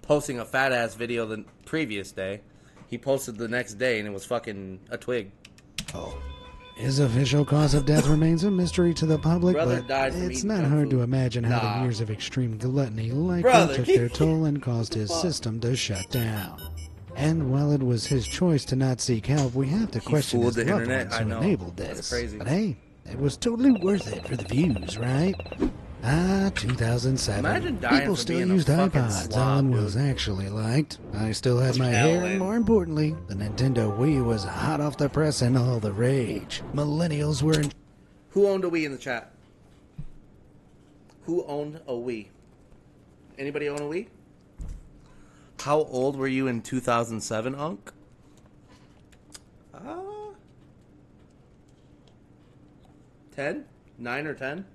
posting a fat-ass video the previous day. He posted the next day, and it was fucking a twig. His official cause of death remains a mystery to the public, Brother but died from it's eating not junk hard to food. imagine how Nah. the years of extreme gluttony likely Brother, took keep- their toll and caused his system to shut down. And while it was his choice to not seek help, we have to question fooled his the loved internet, ones I who know. enabled That's this. crazy. But hey, it was totally worth it for the views, right? 2007. Imagine dying People for still being a used fucking iPods. slob, Ellen dude. was actually liked. I still had my hair, and more importantly, the Nintendo Wii was hot off the press and all the rage. Millennials were in Who owned a Wii in the chat? Who owned a Wii? Anybody own a Wii? How old were you in 2007, Unk? 10? 9 or 10?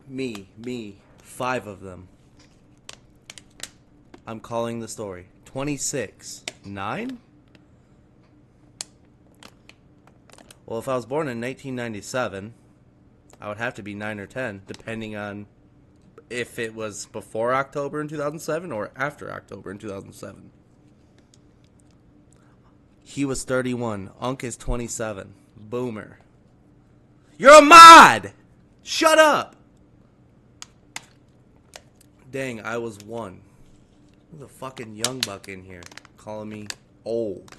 Me. 5 of them. I'm calling the story. 26. 9? Well, if I was born in 1997, I would have to be 9 or 10, depending on if it was before October in 2007 or after October in 2007. He was 31. Unk is 27. Boomer. You're a mod! Shut up! Dang, I was 1. There's a fucking young buck in here calling me old.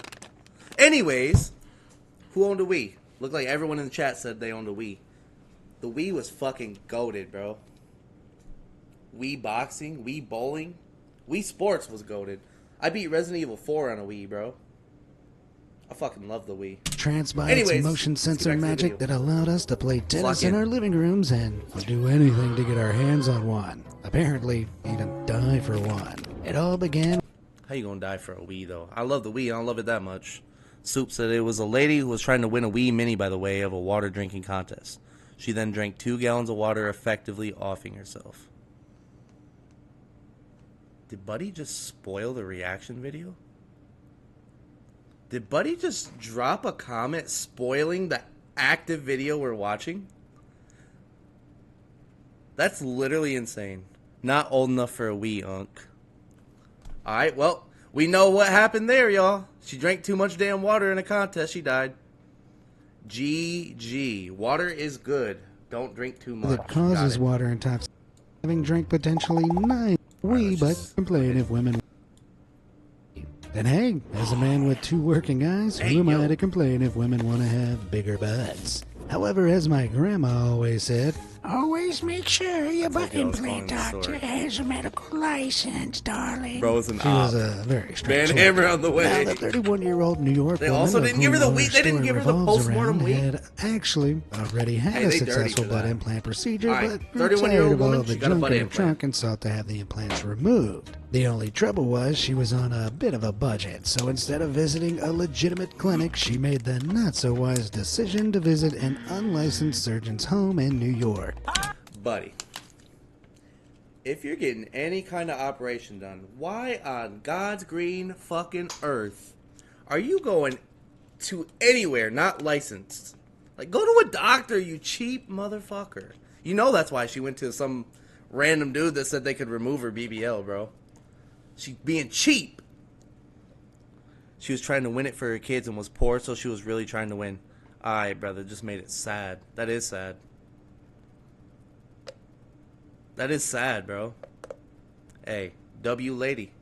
Anyways, who owned a Wii? Looked like everyone in the chat said they owned a Wii. The Wii was fucking goated, bro. Wii boxing, Wii bowling, Wii sports was goated. I beat Resident Evil 4 on a Wii, bro. I fucking love the Wii. Tranced by Anyways, its motion let's get sensor back to the magic video. that allowed us to play tennis in Fucking- our living rooms and do anything to get our hands on one. Apparently, even die for one. It all began How you gonna die for a Wii, though? I love the Wii. I don't love it that much. Soup said it was a lady who was trying to win a Wii Mini by the way of a water drinking contest. She then drank 2 gallons of water, effectively offing herself. Did Buddy just spoil the reaction video? Did Buddy just drop a comment spoiling the active video we're watching? That's literally insane. Not old enough for a Wii, Unk. Alright, well, we know what happened there, y'all. She drank too much damn water in a contest. She died. GG. Water is good. Don't drink too much. that causes Got it. water intoxication. Having drank potentially 9 let's but just- complain if women. Then hey, as a man with 2 working eyes, Hey, who am yo. I to complain if women want to have bigger butts? However, as my grandma always said, always make sure your butt like I was implant calling the doctor story. has a medical license, darling. Bro is an She was op. a very strange Man lady. hammer on the way. Now, the 31-year-old New York They woman also of didn't give her whom the our weed- they didn't story give her the revolves postmortem around weed. had actually already had Hey, a they dirty successful for butt that. implant procedure, All right, but 31-year-old tired of all woman, the she got a junk butt in her implant. trunk and sought to have the implants removed. The only trouble was she was on a bit of a budget, so instead of visiting a legitimate clinic, she made the not-so-wise decision to visit an unlicensed surgeon's home in New York. Buddy, if you're getting any kind of operation done, why on God's green fucking earth are you going to anywhere not licensed? Like, go to a doctor, you cheap motherfucker. You know that's why she went to some random dude that said they could remove her BBL, bro. She being cheap. She was trying to win it for her kids and was poor, so she was really trying to win. Alright, brother, just made it sad. That is sad. That is sad, bro. Hey, W lady.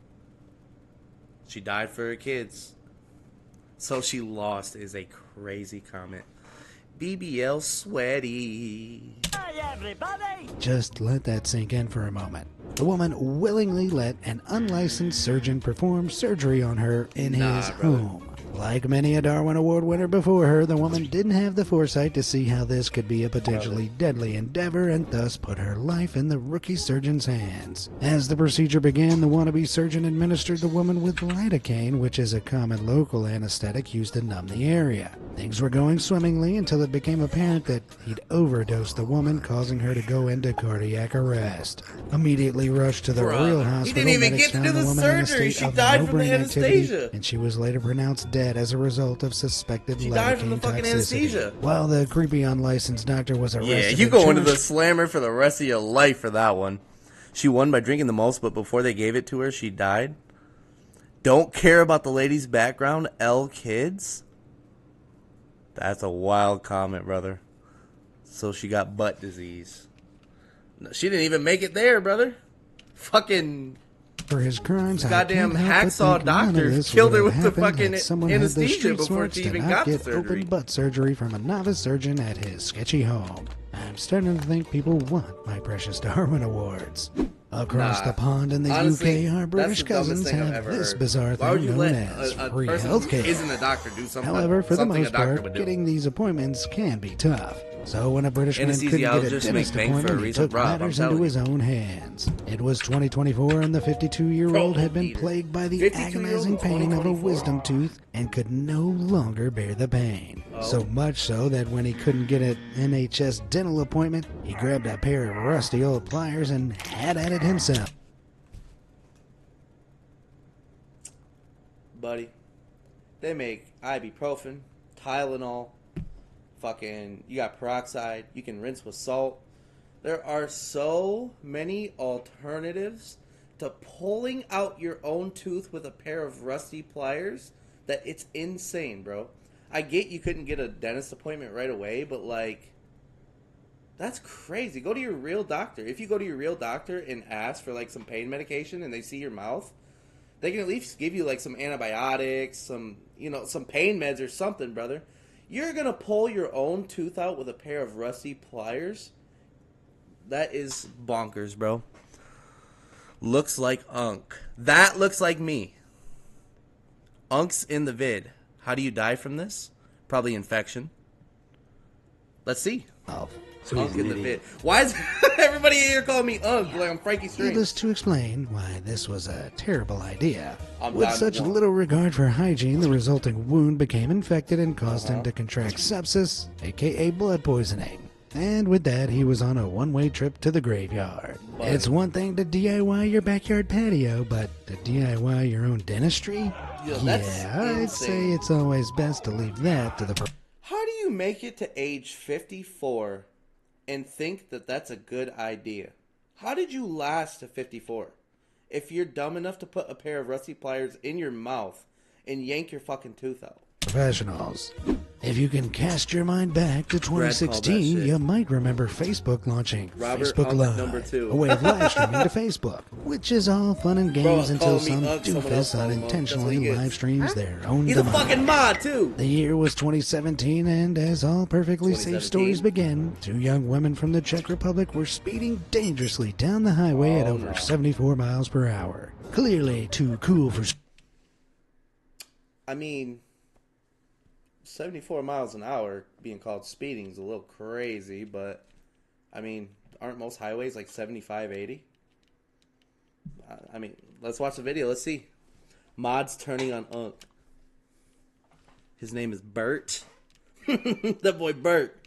She died for her kids. So she lost is a crazy comment. BBL sweaty. Just let that sink in for a moment. The woman willingly let an unlicensed surgeon perform surgery on her in his brother. home. Like many a Darwin Award winner before her, the woman didn't have the foresight to see how this could be a potentially deadly endeavor and thus put her life in the rookie surgeon's hands. As the procedure began, the wannabe surgeon administered the woman with lidocaine, which is a common local anesthetic used to numb the area. Things were going swimmingly until it became apparent that he'd overdosed the woman, causing her to go into cardiac arrest. Immediately rushed to the Bruh, real he hospital, didn't even medics get to found do the the woman in a surgery. state She of died no from the brain activity, anesthesia. and she was later pronounced dead as a result of suspected She died from the lidocaine fucking toxicity. anesthesia. While the creepy unlicensed doctor was arrested, Yeah, you and go into the charged- slammer for the rest of your life for that one. She won by drinking the most, but before they gave it to her, she died. Don't care about the lady's background, L kids? That's a wild comment, brother. So she got butt disease. No, she didn't even make it there, brother. Fucking for his crimes. goddamn I can't help but hacksaw think none of doctor this killed would her have with the happened fucking had someone had the anesthesia street before smarts she to even not got the get surgery. open butt surgery from a novice surgeon at his sketchy home. I'm starting to think people want my precious Darwin Awards. Across Nah. the pond in the Honestly, UK, our that's British the dumbest cousins thing I've have ever this heard. bizarre Why would thing you known let as a free person who healthcare. isn't a doctor do something? However, for the something most a doctor part, would do? getting these appointments can be tough. So when a British man couldn't get a Anesthesiologists dentist make bank for a appointment, he reason. took Rob, I'm matters into telling his own hands. It was 2024, and the 52-year-old had been Peter. plagued by the 52-year-old agonizing pain of a 2024. wisdom tooth and could no longer bear the pain. So much so that when he couldn't get an NHS dental appointment, he grabbed a pair of rusty old pliers and had at it himself. Buddy, they make ibuprofen, Tylenol, fucking, you got peroxide, you can rinse with salt. There are so many alternatives to pulling out your own tooth with a pair of rusty pliers that it's insane, bro. I get you couldn't get a dentist appointment right away, but like, that's crazy. Go to your real doctor. If you go to your real doctor and ask for like some pain medication and they see your mouth, they can at least give you like some antibiotics, some, you know, some pain meds or something, brother. You're gonna pull your own tooth out with a pair of rusty pliers? That is bonkers, bro. Looks like Unk. That looks like me. Unk's in the vid. How do you die from this? Probably infection. Let's see. Oh, Unk in the vid. Why is everybody here calling me Unk like I'm Frankie Strange? needless to explain why this was a terrible idea. I'm With down such to one. little regard for hygiene, the resulting wound became infected and caused him to contract sepsis, aka blood poisoning. And with that, he was on a one-way trip to the graveyard. It's one thing to DIY your backyard patio, but to DIY your own dentistry? Yo, that's I'd insane. say it's always best to leave that to the How do you make it to age 54 and think that that's a good idea? How did you last to 54? If you're dumb enough to put a pair of rusty pliers in your mouth and yank your fucking tooth out. professionals. If you can cast your mind back to called that 2016, shit. you might remember Facebook launching Robert Facebook Unk Live, number 2. a way of live streaming to Facebook, which is all fun and games Bro, until calling me some Unk, someone else doofus called him Unk. unintentionally That's what he live is. streams their own He's a demise. fucking mod, too. The year was 2017, and as all perfectly safe 2017? stories begin, two young women from the Czech Republic were speeding dangerously down the highway at over 74 miles per hour. Clearly too cool for... I mean, 74 miles an hour being called speeding is a little crazy, but, I mean, aren't most highways like 75, 80? I mean, let's watch the video. Let's see. Mods turning on Unk. His name is Bert. That boy Bert.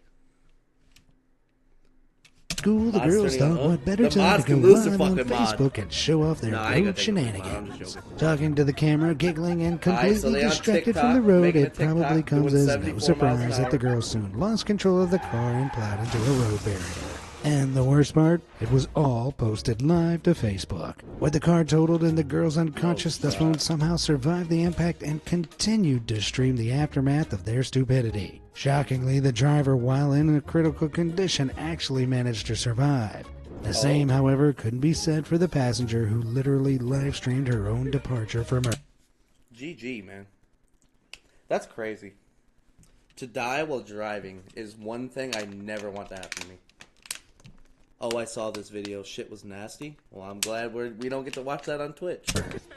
School, the Mods girls turning on thought Unk. what better The time mods to go can lose the live on fucking mod. Facebook and show off their No, I ain't road gonna take the mod. I'm shenanigans. just joking. Talking to the camera, giggling, and Alright, completely so they on distracted TikTok, from the road, making a it probably TikTok, comes doing as no 74 miles surprise an that the hour. girls soon lost control of the car and plowed into a road barrier. And the worst part, it was all posted live to Facebook. With the car totaled and the girls unconscious, the phone somehow survived the impact and continued to stream the aftermath of their stupidity. Shockingly, the driver, while in a critical condition, actually managed to survive. The same, however, couldn't be said for the passenger who literally live-streamed her own departure from her. GG, man. That's crazy. To die while driving is one thing I never want to happen to me. Oh, I saw this video. Shit was nasty. Well, I'm glad we don't get to watch that on Twitch.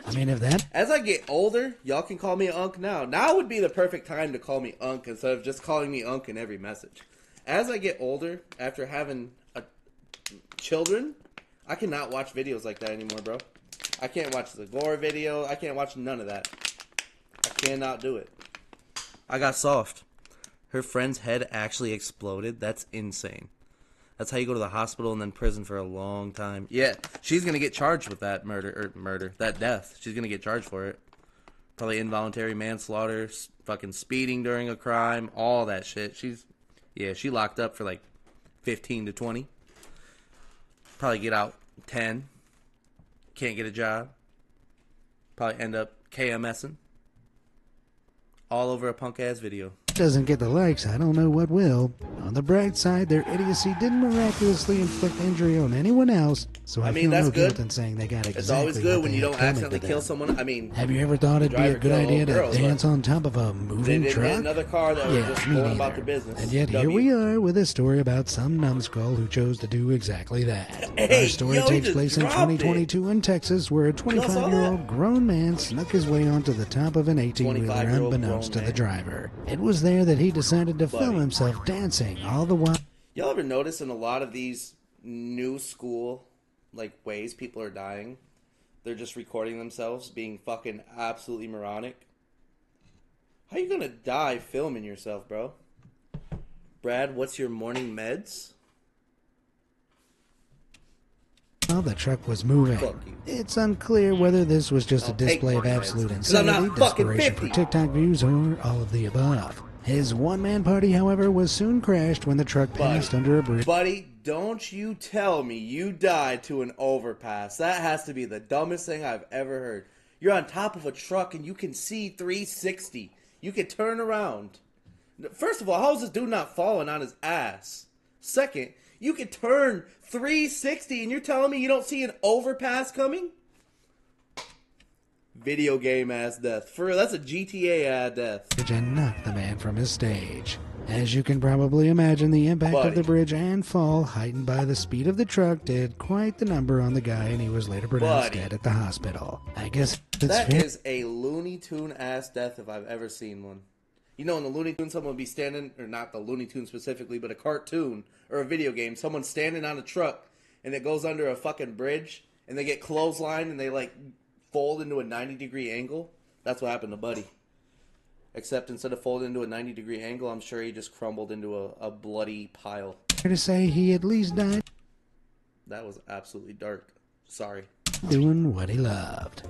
I mean, if that As I get older, y'all can call me Unk now. Now would be the perfect time to call me Unk instead of just calling me Unk in every message. As I get older, after having children, I cannot watch videos like that anymore, bro. I can't watch the gore video. I can't watch none of that. I cannot do it. I got soft. Her friend's head actually exploded. That's insane. That's how you go to the hospital and then prison for a long time. Yeah, she's going to get charged with that that death. She's going to get charged for it. Probably involuntary manslaughter, fucking speeding during a crime, all that shit. She locked up for like 15 to 20. Probably get out 10. Can't get a job. Probably end up KMSing. All over a punk-ass video. doesn't get the likes, I don't know what will. On the bright side, their idiocy didn't miraculously inflict injury on anyone else, so I mean, feel that's no guilt good. in saying they got exactly It's always what good they when you had don't coming to accidentally them. kill someone. I mean, Have you ever thought it'd be a driver good killed idea old to girls, dance but on top of a they moving didn't truck? hit another car that was Yeah, just me going neither. about their business. And yet here W. we are with a story about some numbskull who chose to do exactly that. Hey, Our story yo, he takes just place in dropped 2022 in Texas, where a saw 25-year-old that? grown man snuck his way onto the top of an 18-wheeler 25-year-old unbeknownst to grown the man. driver. It was there that he decided to film Buddy. himself dancing all the while. Y'all ever notice in a lot of these new school ways people are dying? They're just recording themselves being fucking absolutely moronic. How you gonna die filming yourself, bro? Brad, what's your morning meds? While the truck was moving. Fuck you. It's unclear whether this was just a I'll take display of my meds, absolute 'cause I'm not insanity, fucking desperation for 50. TikTok views, or all of the above. His one-man party, however, was soon crashed when the truck passed under a bridge. Buddy, don't you tell me you died to an overpass. That has to be the dumbest thing I've ever heard. You're on top of a truck and you can see 360. You can turn around. First of all, how is this dude not falling on his ass? Second, you can turn 360 and you're telling me you don't see an overpass coming? Video game ass death. For real, that's a GTA ass death. And knocked the man from his stage. As you can probably imagine, the impact of the Buddy. bridge and fall, heightened by the speed of the truck, did quite the number on the guy, and he was later pronounced Buddy. dead at the hospital. I guess it's That fair. is a Looney Tune ass death if I've ever seen one. You know, in the Looney Tune, someone would be standing, or not the Looney Tune specifically, but a cartoon or a video game, someone's standing on a truck and it goes under a fucking bridge and they get clotheslined and they like fold into a 90-degree angle. That's what happened to Buddy. Except instead of folding into a 90-degree angle, I'm sure he just crumbled into a bloody pile. Fair to say he at least died That was absolutely dark. Sorry. doing what he loved.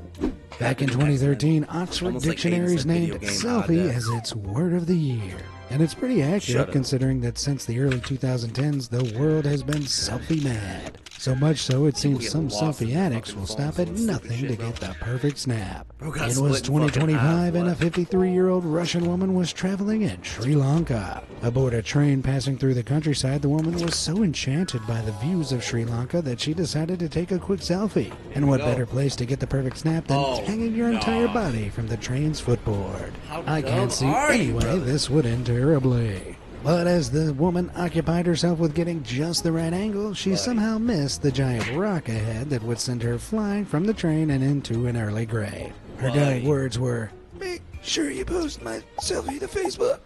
Back in 2013, Oxford Almost like Dictionaries Aiden said video named game selfie odd as its word of the year. And it's pretty accurate Shut up. considering that since the early 2010s, the world has been selfie mad. So much so, it seems get some lost in selfie their addicts fucking will phones stop at doing stupid nothing shit, to bro. get the perfect snap. Bro got It split was in fucking 2025 and a half, 53-year-old Russian woman was traveling in Sri Lanka. Aboard a train passing through the countryside, the woman was so enchanted by the views of Sri Lanka that she decided to take a quick selfie. And what go. better place to get the perfect snap than Oh, hanging your entire no. body from the train's footboard? How I dumb can't see are you, any way brother? this would end terribly. But as the woman occupied herself with getting just the right angle, she somehow missed the giant rock ahead that would send her flying from the train and into an early grave. Her Buddy. dying words were, "Make sure you post my selfie to Facebook."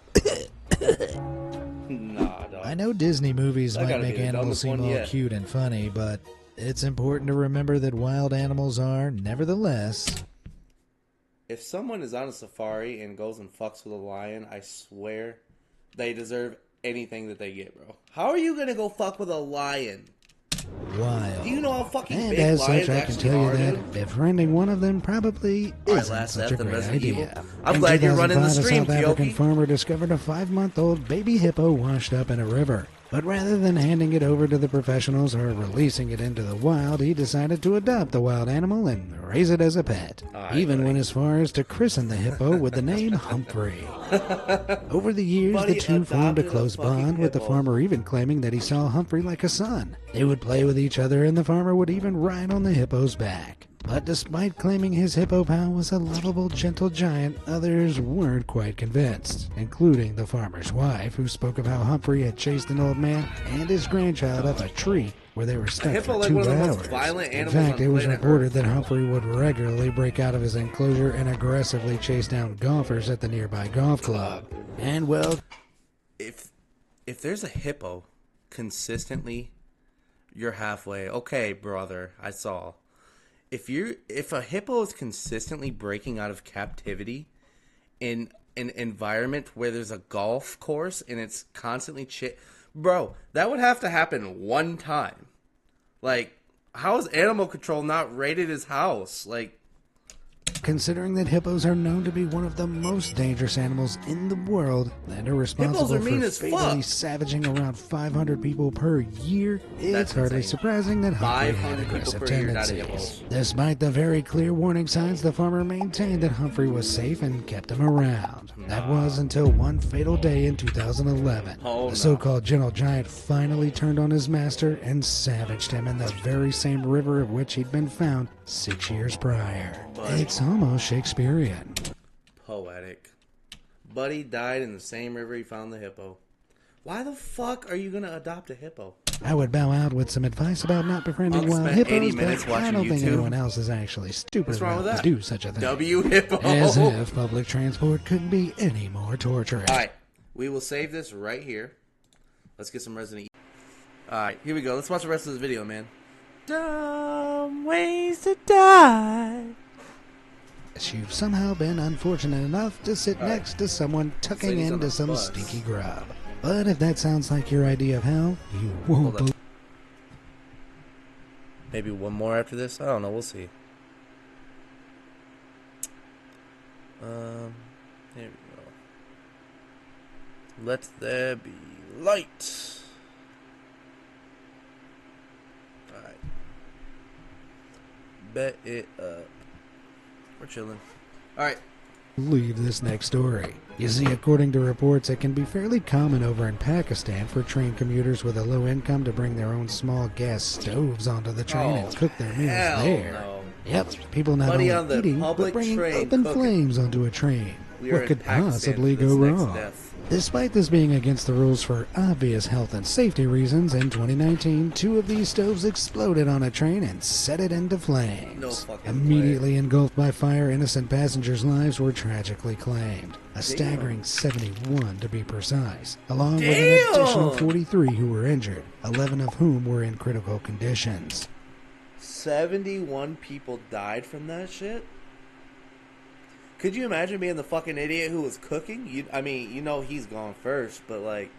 Nah, dog. I know Disney movies That might gotta be make the animals dumbest seem one all yet. cute and funny, but it's important to remember that wild animals are, nevertheless, If someone is on a safari and goes and fucks with a lion, I swear they deserve anything that they get, bro. How are you gonna go fuck with a lion? wild. Do you know how fucking And big as lions such, I can actually tell you are, that dude? befriending one of them probably All right, isn't last such a death in great Resident idea. Evil. I'm In glad you're running the 2005, stream, a South African Kyoki. farmer discovered a 5-month-old baby hippo washed up in a river. But rather than handing it over to the professionals or releasing it into the wild, he decided to adopt the wild animal and raise it as a pet. right, Even buddy. went as far as to christen the hippo with the name Humphrey. Over the years, Buddy the two formed a adopted a close fucking bond, with the hippo. farmer even claiming that he saw Humphrey like a son. They would play with each other, and the farmer would even ride on the hippo's back. But despite claiming his hippo pal was a lovable, gentle giant, others weren't quite convinced, including the farmer's wife, who spoke of how Humphrey had chased an old man and his grandchild up a tree where they were stuck hippo for like 2 one of the most hours. violent In animals fact, on it was planet reported Earth. that Humphrey would regularly break out of his enclosure and aggressively chase down golfers at the nearby golf club. And, well, If there's a hippo consistently, you're halfway. Okay, brother, I saw. If a hippo is consistently breaking out of captivity in an environment where there's a golf course and it's constantly bro, that would have to happen one time. Like, how is animal control not raided his house? Like, considering that hippos are known to be one of the most dangerous animals in the world and are responsible Hippos are mean for as fatally fuck. savaging around 500 people per year, it's That's hardly insane. surprising that Humphrey 500 had people aggressive per year died of tendencies. hippos. Despite the very clear warning signs, the farmer maintained that Humphrey was safe and kept him around. That was until one fatal day in 2011. Oh, the no. so-called gentle giant finally turned on his master and savaged him in the very same river of which he'd been found 6 years prior. Buddy. It's almost Shakespearean. poetic. Buddy died in the same river he found the hippo. Why the fuck are you gonna adopt a hippo? I would bow out with some advice about not befriending Unc wild spent 80 hippos, minutes but I watching don't think YouTube. anyone else is actually stupid What's wrong enough with to that? do such a thing. W hippo. As if public transport couldn't be any more torturous. Alright, we will save this right here. Let's get some Resident Evil. Alright, here we go. Let's watch the rest of this video, man. Dumb ways to die. You've somehow been unfortunate enough to sit All right. next to someone tucking Ladies on into the some bus. stinky grub. But if that sounds like your idea of hell, you won't Hold up. believe. Maybe one more after this? I don't know, we'll see. Here we go. Let there be light. Alright. Bet it up. We're chilling. Alright. this next story. You see, according to reports, it can be fairly common over in Pakistan for train commuters with a low income to bring their own small gas stoves onto the train and cook their meals hell there. no. Yep, people not Buddy, only on the eating, but public bringing train open cooking. flames onto a train. We are What in could Pakistan possibly for this go next wrong? death. Despite this being against the rules for obvious health and safety reasons, in 2019, 2 of these stoves exploded on a train and set it into flames. No fucking Immediately engulfed by fire, innocent passengers' lives were tragically claimed. A staggering 71 to be precise, along with an additional 43 who were injured, 11 of whom were in critical conditions. 71 people died from that shit? Could you imagine being the fucking idiot who was cooking? I mean, you know he's gone first, but like,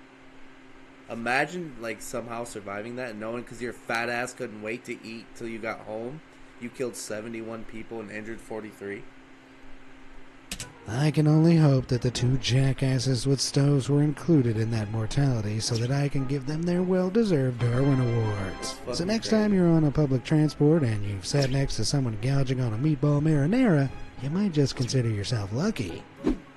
imagine like somehow surviving that and knowing because your fat ass couldn't wait to eat till you got home. You killed 71 people and injured 43. I can only hope that the 2 jackasses with stoves were included in that mortality so that I can give them their well-deserved Darwin Awards. So next time you're on a public transport and you've sat next to someone gouging on a meatball marinara, you might just consider yourself lucky.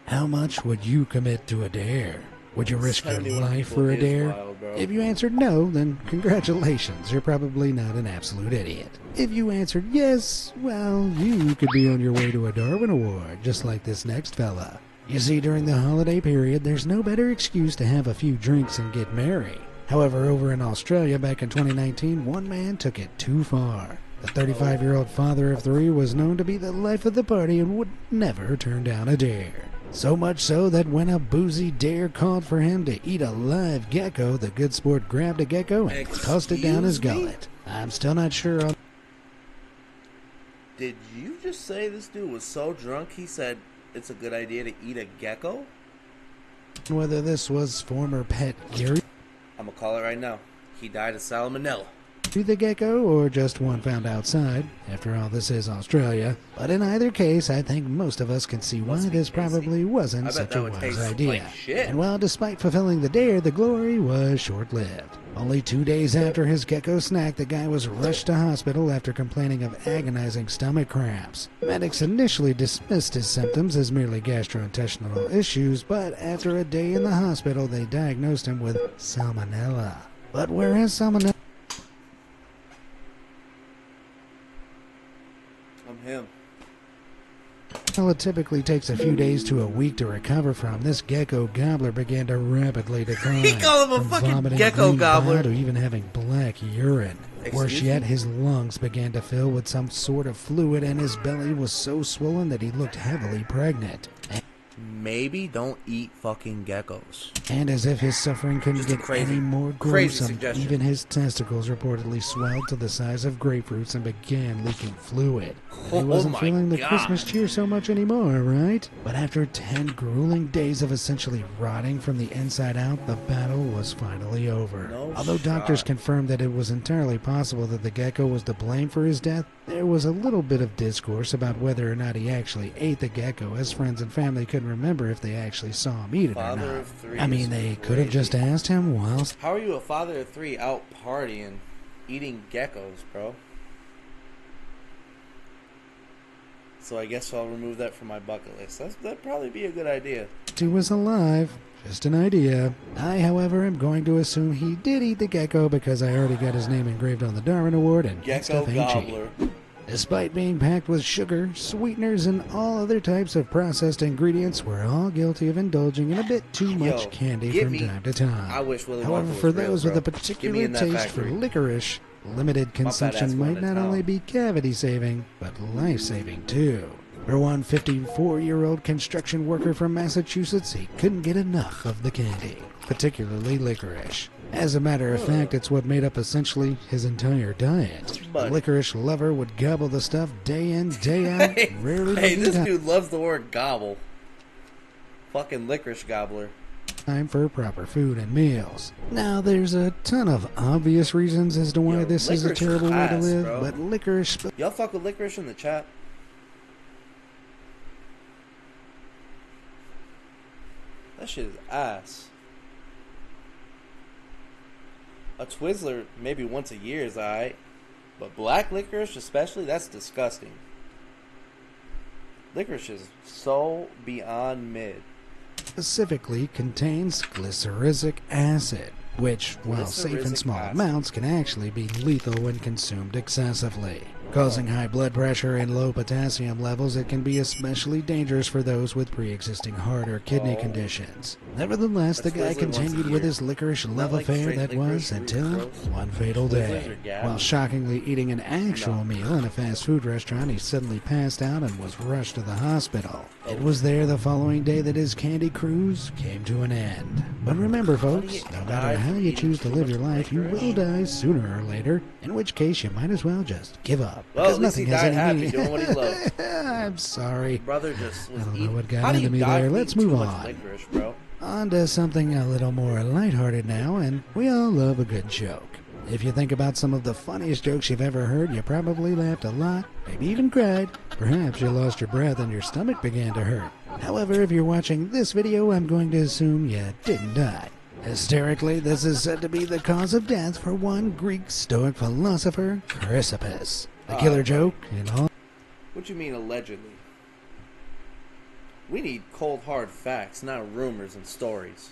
How much would you commit to a dare? Would you risk your life for a dare? If you answered no, then congratulations, you're probably not an absolute idiot. If you answered yes, well, you could be on your way to a Darwin Award, just like this next fella. You see, during the holiday period, there's no better excuse to have a few drinks and get merry. However, over in Australia back in 2019, one man took it too far. The 35-year-old father of 3 was known to be the life of the party and would never turn down a dare. So much so that when a boozy dare called for him to eat a live gecko, the good sport grabbed a gecko and tossed it down his gullet. I'm still not sure on... Did you just say this dude was so drunk he said it's a good idea to eat a gecko? whether this was former pet Gary I'm gonna call it right now. He died of salmonella. the gecko or just one found outside. After all, this is Australia. But in either case, I think most of us can see why this probably wasn't such a wise idea. And while despite fulfilling the dare, the glory was short-lived. Only 2 days after his gecko snack, the guy was rushed to hospital after complaining of agonizing stomach cramps. Medics initially dismissed his symptoms as merely gastrointestinal issues, but after a day in the hospital, they diagnosed him with salmonella. But whereas salmonella typically takes a few days to a week to recover from, this gecko gobbler began to rapidly decline. He called him a from fucking vomiting gecko green gobbler. bile to even having black urine. Worse Excuse yet, me? his lungs began to fill with some sort of fluid, and his belly was so swollen that he looked heavily pregnant. Maybe don't eat fucking geckos. And as if his suffering couldn't Just a get crazy- any more crazy gruesome, suggestion. even his testicles reportedly swelled to the size of grapefruits and began leaking fluid. He Oh wasn't my feeling the God. Christmas cheer so much anymore, right? But after 10 grueling days of essentially rotting from the inside out, the battle was finally over. No Although doctors shot. confirmed that it was entirely possible that the gecko was to blame for his death, there was a little bit of discourse about whether or not he actually ate the gecko, as friends and family couldn't remember if they actually saw him eat it Father or not. of three I mean, is they could have just crazy. asked him whilst How are you a father of three out partying, eating geckos, bro? So I guess I'll remove that from my bucket list. That'd probably be a good idea. he was alive. Just an idea. I, however, am going to assume he did eat the gecko because I already got his name engraved on the Darwin Award, and that Gecko stuff ain't cheap. gobbler. Despite being packed with sugar, sweeteners, and all other types of processed ingredients, we're all guilty of indulging in a bit too much Yo, candy give from me- time to time. I wish Willy Wonka However, was for real, those bro. with a Give me particular in that taste factory. for licorice, limited consumption ass going might to not town. only be cavity-saving, but life-saving too. For one 54-year-old construction worker from Massachusetts, he couldn't get enough of the candy, particularly licorice. As a matter of fact, it's what made up essentially his entire diet. The But- licorice lover would gobble the stuff day in, day out, rarely Hey, looking this time dude loves the word gobble. Fucking licorice gobbler. for proper food and meals. Now, there's a ton of obvious reasons as to why Yo, this is a licorice terrible way to class, live, bro. but licorice Y'all fuck with licorice in the chat? That shit is ass. A Twizzler maybe once a year is alright. But black licorice especially, that's disgusting. Licorice is so beyond mid. specifically contains glyceric acid, which, while safe in Glyceric small acid. amounts, can actually be lethal when consumed excessively. Causing high blood pressure and low potassium levels, it can be especially dangerous for those with pre-existing heart or kidney conditions. Nevertheless, the guy continued with his licorice love affair that was until one fatal day. While shockingly eating an actual meal in a fast food restaurant, he suddenly passed out and was rushed to the hospital. It was there the following day that his candy cruise came to an end. But remember, folks, no matter how you choose to live your life, you will die sooner or later, in which case you might as well just give up. Well, Because at least he nothing has died any happy meaning. doing what he loved. I'm sorry. Brother just was I don't know eating. what got How do into you me die there. from Let's eating move too much on. licorice, bro? On to something a little more lighthearted now, and we all love a good joke. If you think about some of the funniest jokes you've ever heard, you probably laughed a lot, maybe even cried. Perhaps you lost your breath and your stomach began to hurt. However, if you're watching this video, I'm going to assume you didn't die. Hysterically, this is said to be the cause of death for one Greek Stoic philosopher, Chrysippus. The killer joke in all What you mean allegedly? We need cold hard facts, not rumors and stories.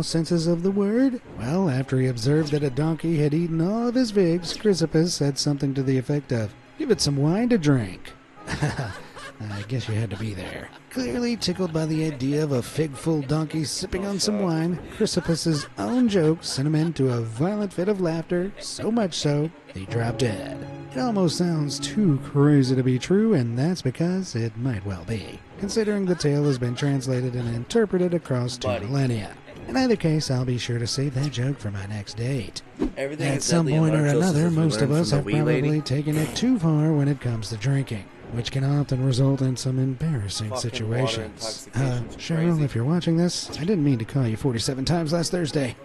senses of the word? Well, after he observed that a donkey had eaten all of his figs, Chrysippus said something to the effect of, "Give it some wine to drink." I guess you had to be there. Clearly tickled by the idea of a fig-full donkey sipping on some wine, Chrysippus's own joke sent him into a violent fit of laughter, so much so, he dropped dead. It almost sounds too crazy to be true, and that's because it might well be, considering the tale has been translated and interpreted across 2 millennia. In either case, I'll be sure to save that joke for my next date. Everything At is some deadly point in or our another, justice, as we most of learned us from have the wee probably lady. taken it too far when it comes to drinking, which can often result in some embarrassing Fucking situations. water intoxication's Cheryl, crazy. if you're watching this, I didn't mean to call you 47 times last Thursday.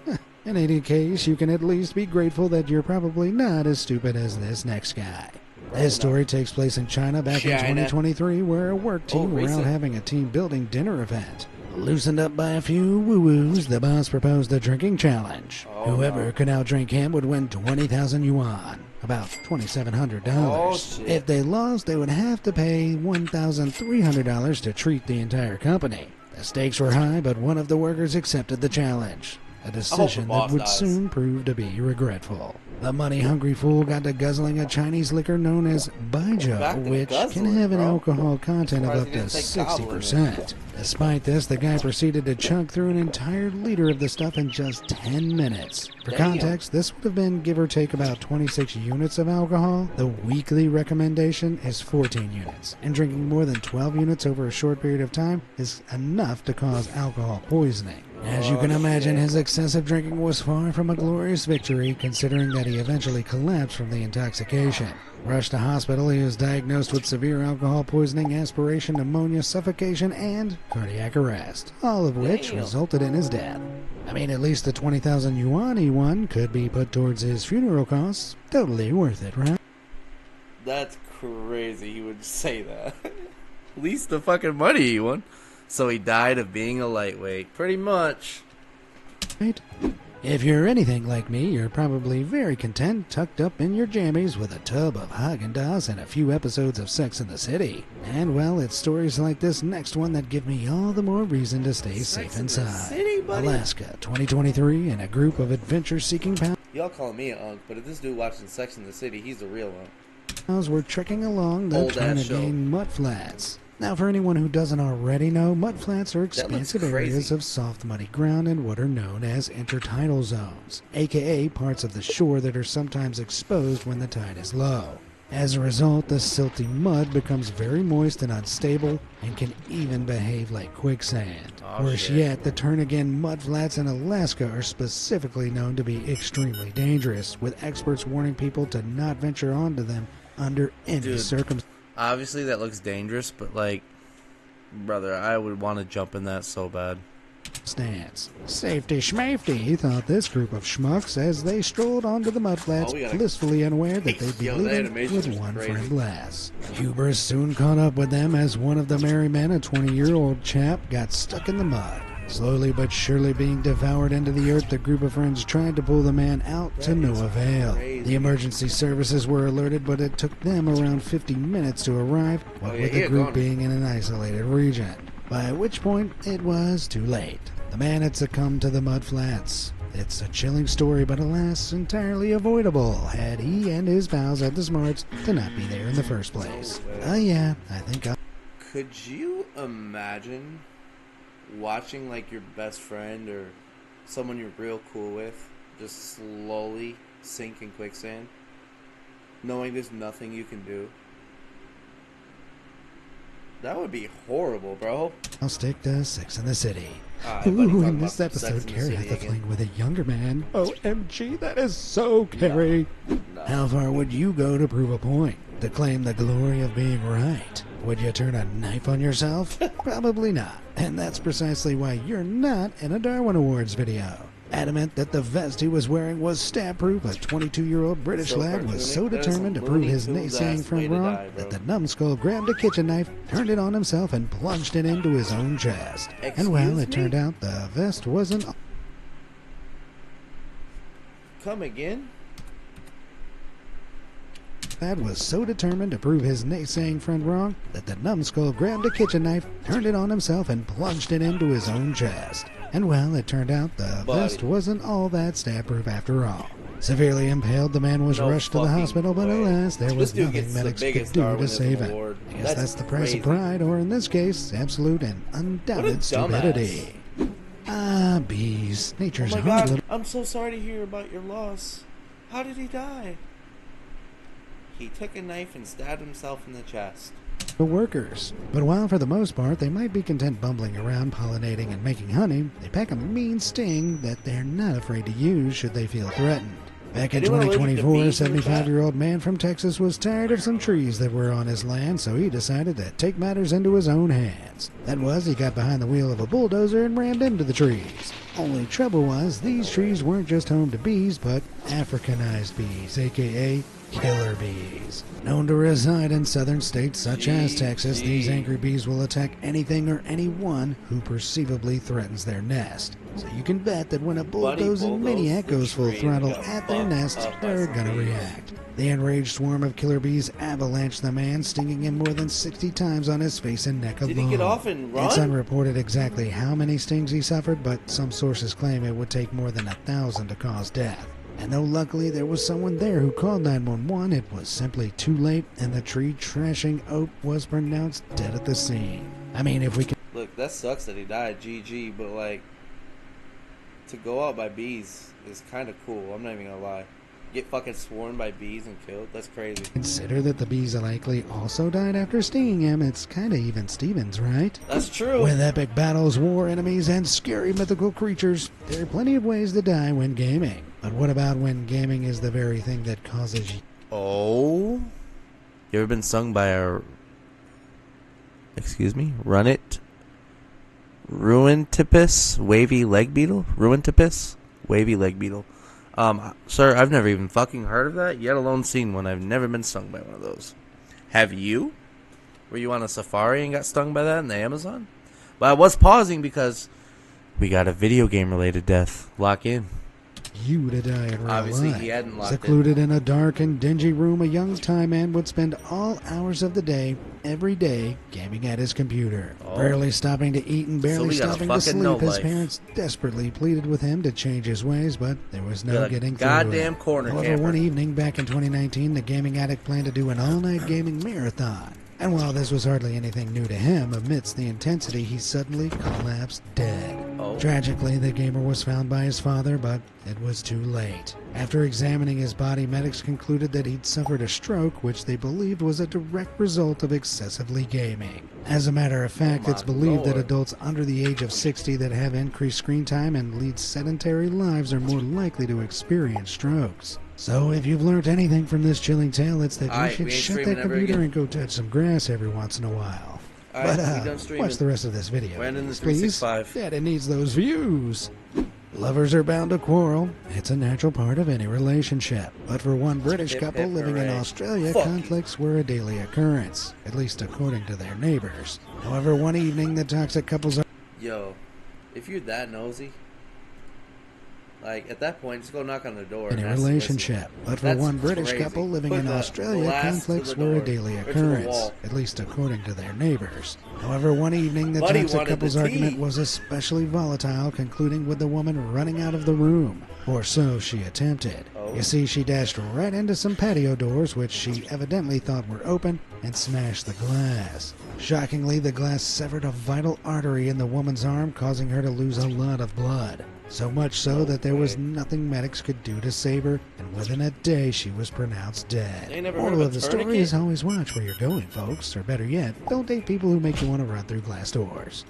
In any case, you can at least be grateful that you're probably not as stupid as this next guy. This story takes place in China back in China. 2023, where a work team were out recent. having a team building dinner event. Loosened up by a few woo-woos, the boss proposed a drinking challenge. Whoever could outdrink him would win 20,000 yuan, about $2,700. shit. If they lost, they would have to pay $1,300 to treat the entire company. The stakes were high, but one of the workers accepted the challenge, a decision that boss would dies. soon prove to be regretful. The money-hungry fool got to guzzling a Chinese liquor known as baijiu, Back to which can guzzling, have an bro. alcohol content of Surprised up he to didn't say gobbling 60%. Despite this, the guy proceeded to chug through an entire liter of the stuff in just 10 minutes. For Damn. context, this would have been give or take about 26 units of alcohol. The weekly recommendation is 14 units, and drinking more than 12 units over a short period of time is enough to cause alcohol poisoning. As you can imagine, his excessive drinking was far from a glorious victory, considering that he eventually collapsed from the intoxication. Rushed to hospital, he was diagnosed with severe alcohol poisoning, aspiration, pneumonia, suffocation, and cardiac arrest, all of which Damn. resulted in his death. I mean, at least the 20,000 yuan he won could be put towards his funeral costs. Totally worth it, right? That's crazy. He would say that. At least the fucking money he won. So he died of being a lightweight. Pretty much. Right? If you're anything like me, you're probably very content tucked up in your jammies with a tub of Haagen-Dazs and a few episodes of Sex and the City. And well, it's stories like this next one that give me all the more reason to stay safe and the inside. City, buddy. Alaska, 2023, and a group of adventure-seeking Y'all calling me an unk, but if this dude watching Sex in the City, he's the real one. pals were trekking along the Old trying to ass show. gain mudflats. Now, for anyone who doesn't already know, mudflats are looks expansive crazy. areas of soft, muddy ground in what are known as intertidal zones, aka parts of the shore that are sometimes exposed when the tide is low. As a result, the silty mud becomes very moist and unstable and can even behave like quicksand. Oh, Worse shit. yet, the turn-again mudflats in Alaska are specifically known to be extremely dangerous, with experts warning people to not venture onto them under any Dude. circumstances. Obviously, that looks dangerous, but like, brother, I would want to jump in that so bad. Stance. Safety schmafety, thought this group of schmucks as they strolled onto the mudflats, Oh, we gotta- blissfully unaware that they'd be Yo, the leaving animation with is one crazy. friend less. Hubris soon caught up with them as one of the merry men, a 20-year-old chap, got stuck in the mud. Slowly but surely being devoured into the earth, the group of friends tried to pull the man out to no avail. crazy. The emergency services were alerted, but it took them around 50 minutes to arrive, what yeah, with he the had group gone. being in an isolated region. By which point, it was too late. The man had succumbed to the mud flats. It's a chilling story, but alas, entirely avoidable had he and his pals at the smarts to not be there in the first place. Yeah, I think Could you imagine watching like your best friend or someone you're real cool with just slowly sink in quicksand, knowing there's nothing you can do? That would be horrible, bro. I'll stick to Sex in the City. Buddy, Ooh, talking in this about Sex episode, and the Carrie has City to again. fling with a younger man. OMG, that is so Carrie. No. How far would you go to prove a point? To claim the glory of being right? Would you turn a knife on yourself? Probably not. And that's precisely why you're not in a Darwin Awards video. Adamant that the vest he was wearing was stab-proof, a 22-year-old British So lad was so cartoonic. That is determined to some prove Looney his Tunes naysaying ass way friend to wrong die, bro. that the numbskull grabbed a kitchen knife, turned it on himself, and plunged it into his own chest. And well, Excuse it me? turned out the vest wasn't... Come again? Lad was so determined to prove his naysaying friend wrong that the numbskull grabbed a kitchen knife, turned it on himself, and plunged it into his own chest. And well, it turned out the Buddy. vest wasn't all that stab-proof after all. Severely impaled, the man was No rushed to the fucking hospital, but way. alas, there This was dude nothing gets the medics could biggest do to Darwinism save him. award. I guess that's the price crazy. of pride, or in this case, absolute and What a undoubted stupidity. Ah, bees, nature's Oh my hard god, little... I'm so sorry to hear about your loss. How did he die? He took a knife and stabbed himself in the chest. workers. But while for the most part they might be content bumbling around pollinating and making honey, they pack a mean sting that they're not afraid to use should they feel threatened. Back in Anyone allergic to 2024, a bees in the chat? 75-year-old man from Texas was tired of some trees that were on his land, so he decided to take matters into his own hands. That was, he got behind the wheel of a bulldozer and rammed into the trees. Only trouble was, these trees weren't just home to bees, but Africanized bees, aka killer bees. Known to reside in southern states such as Texas, these angry bees will attack anything or anyone who perceivably threatens their nest. So you can bet that when a bulldozing maniac goes full throttle at their nest, they're gonna react. The enraged swarm of killer bees avalanched the man, stinging him more than 60 times on his face and neck alone. Did he get off and run? It's unreported exactly how many stings he suffered, but some sources claim it would take more than 1,000 to cause death. And though luckily there was someone there who called 911, it was simply too late, and the tree-trashing oaf was pronounced dead at the scene. I mean, if we can... Look, that sucks that he died, GG, but like, to go out by bees is kind of cool, I'm not even gonna lie. Get fucking swarmed by bees and killed? That's crazy. consider that the bees likely also died after stinging him, it's kinda even Stevens, right? That's true. With epic battles, war enemies, and scary mythical creatures, there are plenty of ways to die when gaming. But what about when gaming is the very thing that causes you... Oh? You ever been stung by a... Excuse me? Ruintipus wavy leg beetle? Ruintipus wavy leg beetle. Sir, I've never even fucking heard of that, yet alone seen one. I've never been stung by one of those. Have you? Were you on a safari and got stung by that in the Amazon? But I was pausing because we got a video game related death. Lock in. you to die in real Obviously, life. he hadn't locked Secluded in a dark and dingy room, a young Thai man would spend all hours of the day, every day, gaming at his computer. Oh. Rarely stopping to eat and barely we got a stopping to fucking no sleep, his life. parents desperately pleaded with him to change his ways, but there was no Got a getting through goddamn it. corner However, camper. one evening back in 2019, the gaming addict planned to do an all-night gaming marathon. And while this was hardly anything new to him, amidst the intensity, he suddenly collapsed dead. Oh. Tragically, the gamer was found by his father, but it was too late. After examining his body, medics concluded that he'd suffered a stroke, which they believed was a direct result of excessively gaming. As a matter of fact, Oh it's my believed that Lord. adults under the age of 60 that have increased screen time and lead sedentary lives are more likely to experience strokes. So if you've learned anything from this chilling tale, it's that you Alright, should we ain't shut streaming that ever computer again. and go touch some grass every once in a while. Alright, But we done streaming. watch the rest of this video, We're ending the please. 365. Daddy needs those views. Lovers are bound to quarrel. It's a natural part of any relationship. But for one British Hip, couple hip, living in hooray. Australia, Fuck. conflicts were a daily occurrence, at least according to their neighbors. However, one evening, the toxic couples... Yo, if you're that nosy, Like, at that point, just go knock on the door. In and a ask to listen. relationship, but for That's one British crazy. couple living Put in the Australia, glass to conflicts the were a door, daily or to the occurrence, wall. at least according to their neighbors. However, one evening, the Buddy toxic wanted the couple's tea. argument was especially volatile, concluding with the woman running out of the room. Or so she attempted. Oh. You see, she dashed right into some patio doors, which she evidently thought were open, and smashed the glass. Shockingly, the glass severed a vital artery in the woman's arm, causing her to lose a lot of blood. So much so that there was nothing medics could do to save her, and within a day she was pronounced dead. They never heard Moral of of a the story tourniquet? is always watch where you're going, folks, or better yet, don't date people who make you want to run through glass doors.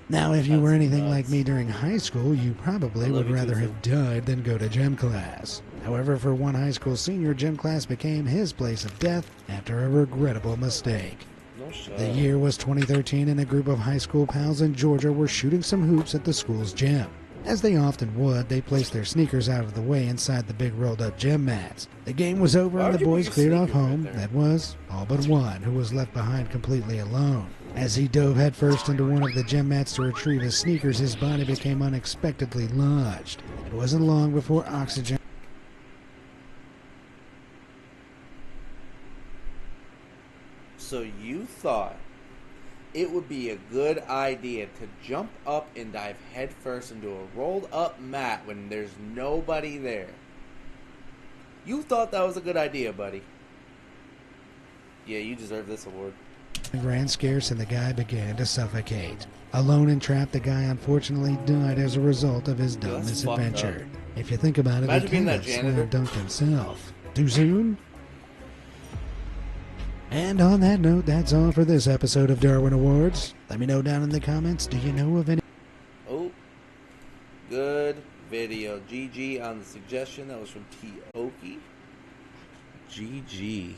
Now, if you were That's anything nuts. like me during high school, you probably I love would you too, rather Sue. have died than go to gym class. However, for one high school senior, gym class became his place of death after a regrettable mistake. No shot. The year was 2013, and a group of high school pals in Georgia were shooting some hoops at the school's gym. As they often would, they placed their sneakers out of the way inside the big rolled-up gym mats. The game was over Why and would the you put boys your cleared off sneakers right home. there? That was all but one, who was left behind completely alone. As he dove headfirst into one of the gym mats to retrieve his sneakers, his body became unexpectedly lodged. It wasn't long before oxygen... So you thought it would be a good idea to jump up and dive headfirst into a rolled up mat when there's nobody there. You thought that was a good idea, buddy. Yeah, you deserve this award. ran scarce and the guy began to suffocate. Alone and trapped, the guy unfortunately died as a result of his dumb That's fucked misadventure. If you think about it, Imagine he being kind that of janitor. slam dunked himself. Too soon? And on that note, that's all for this episode of Darwin Awards. Let me know down in the comments, do you know of any... Oh, good video. GG on the suggestion. That was from T. Oki. GG.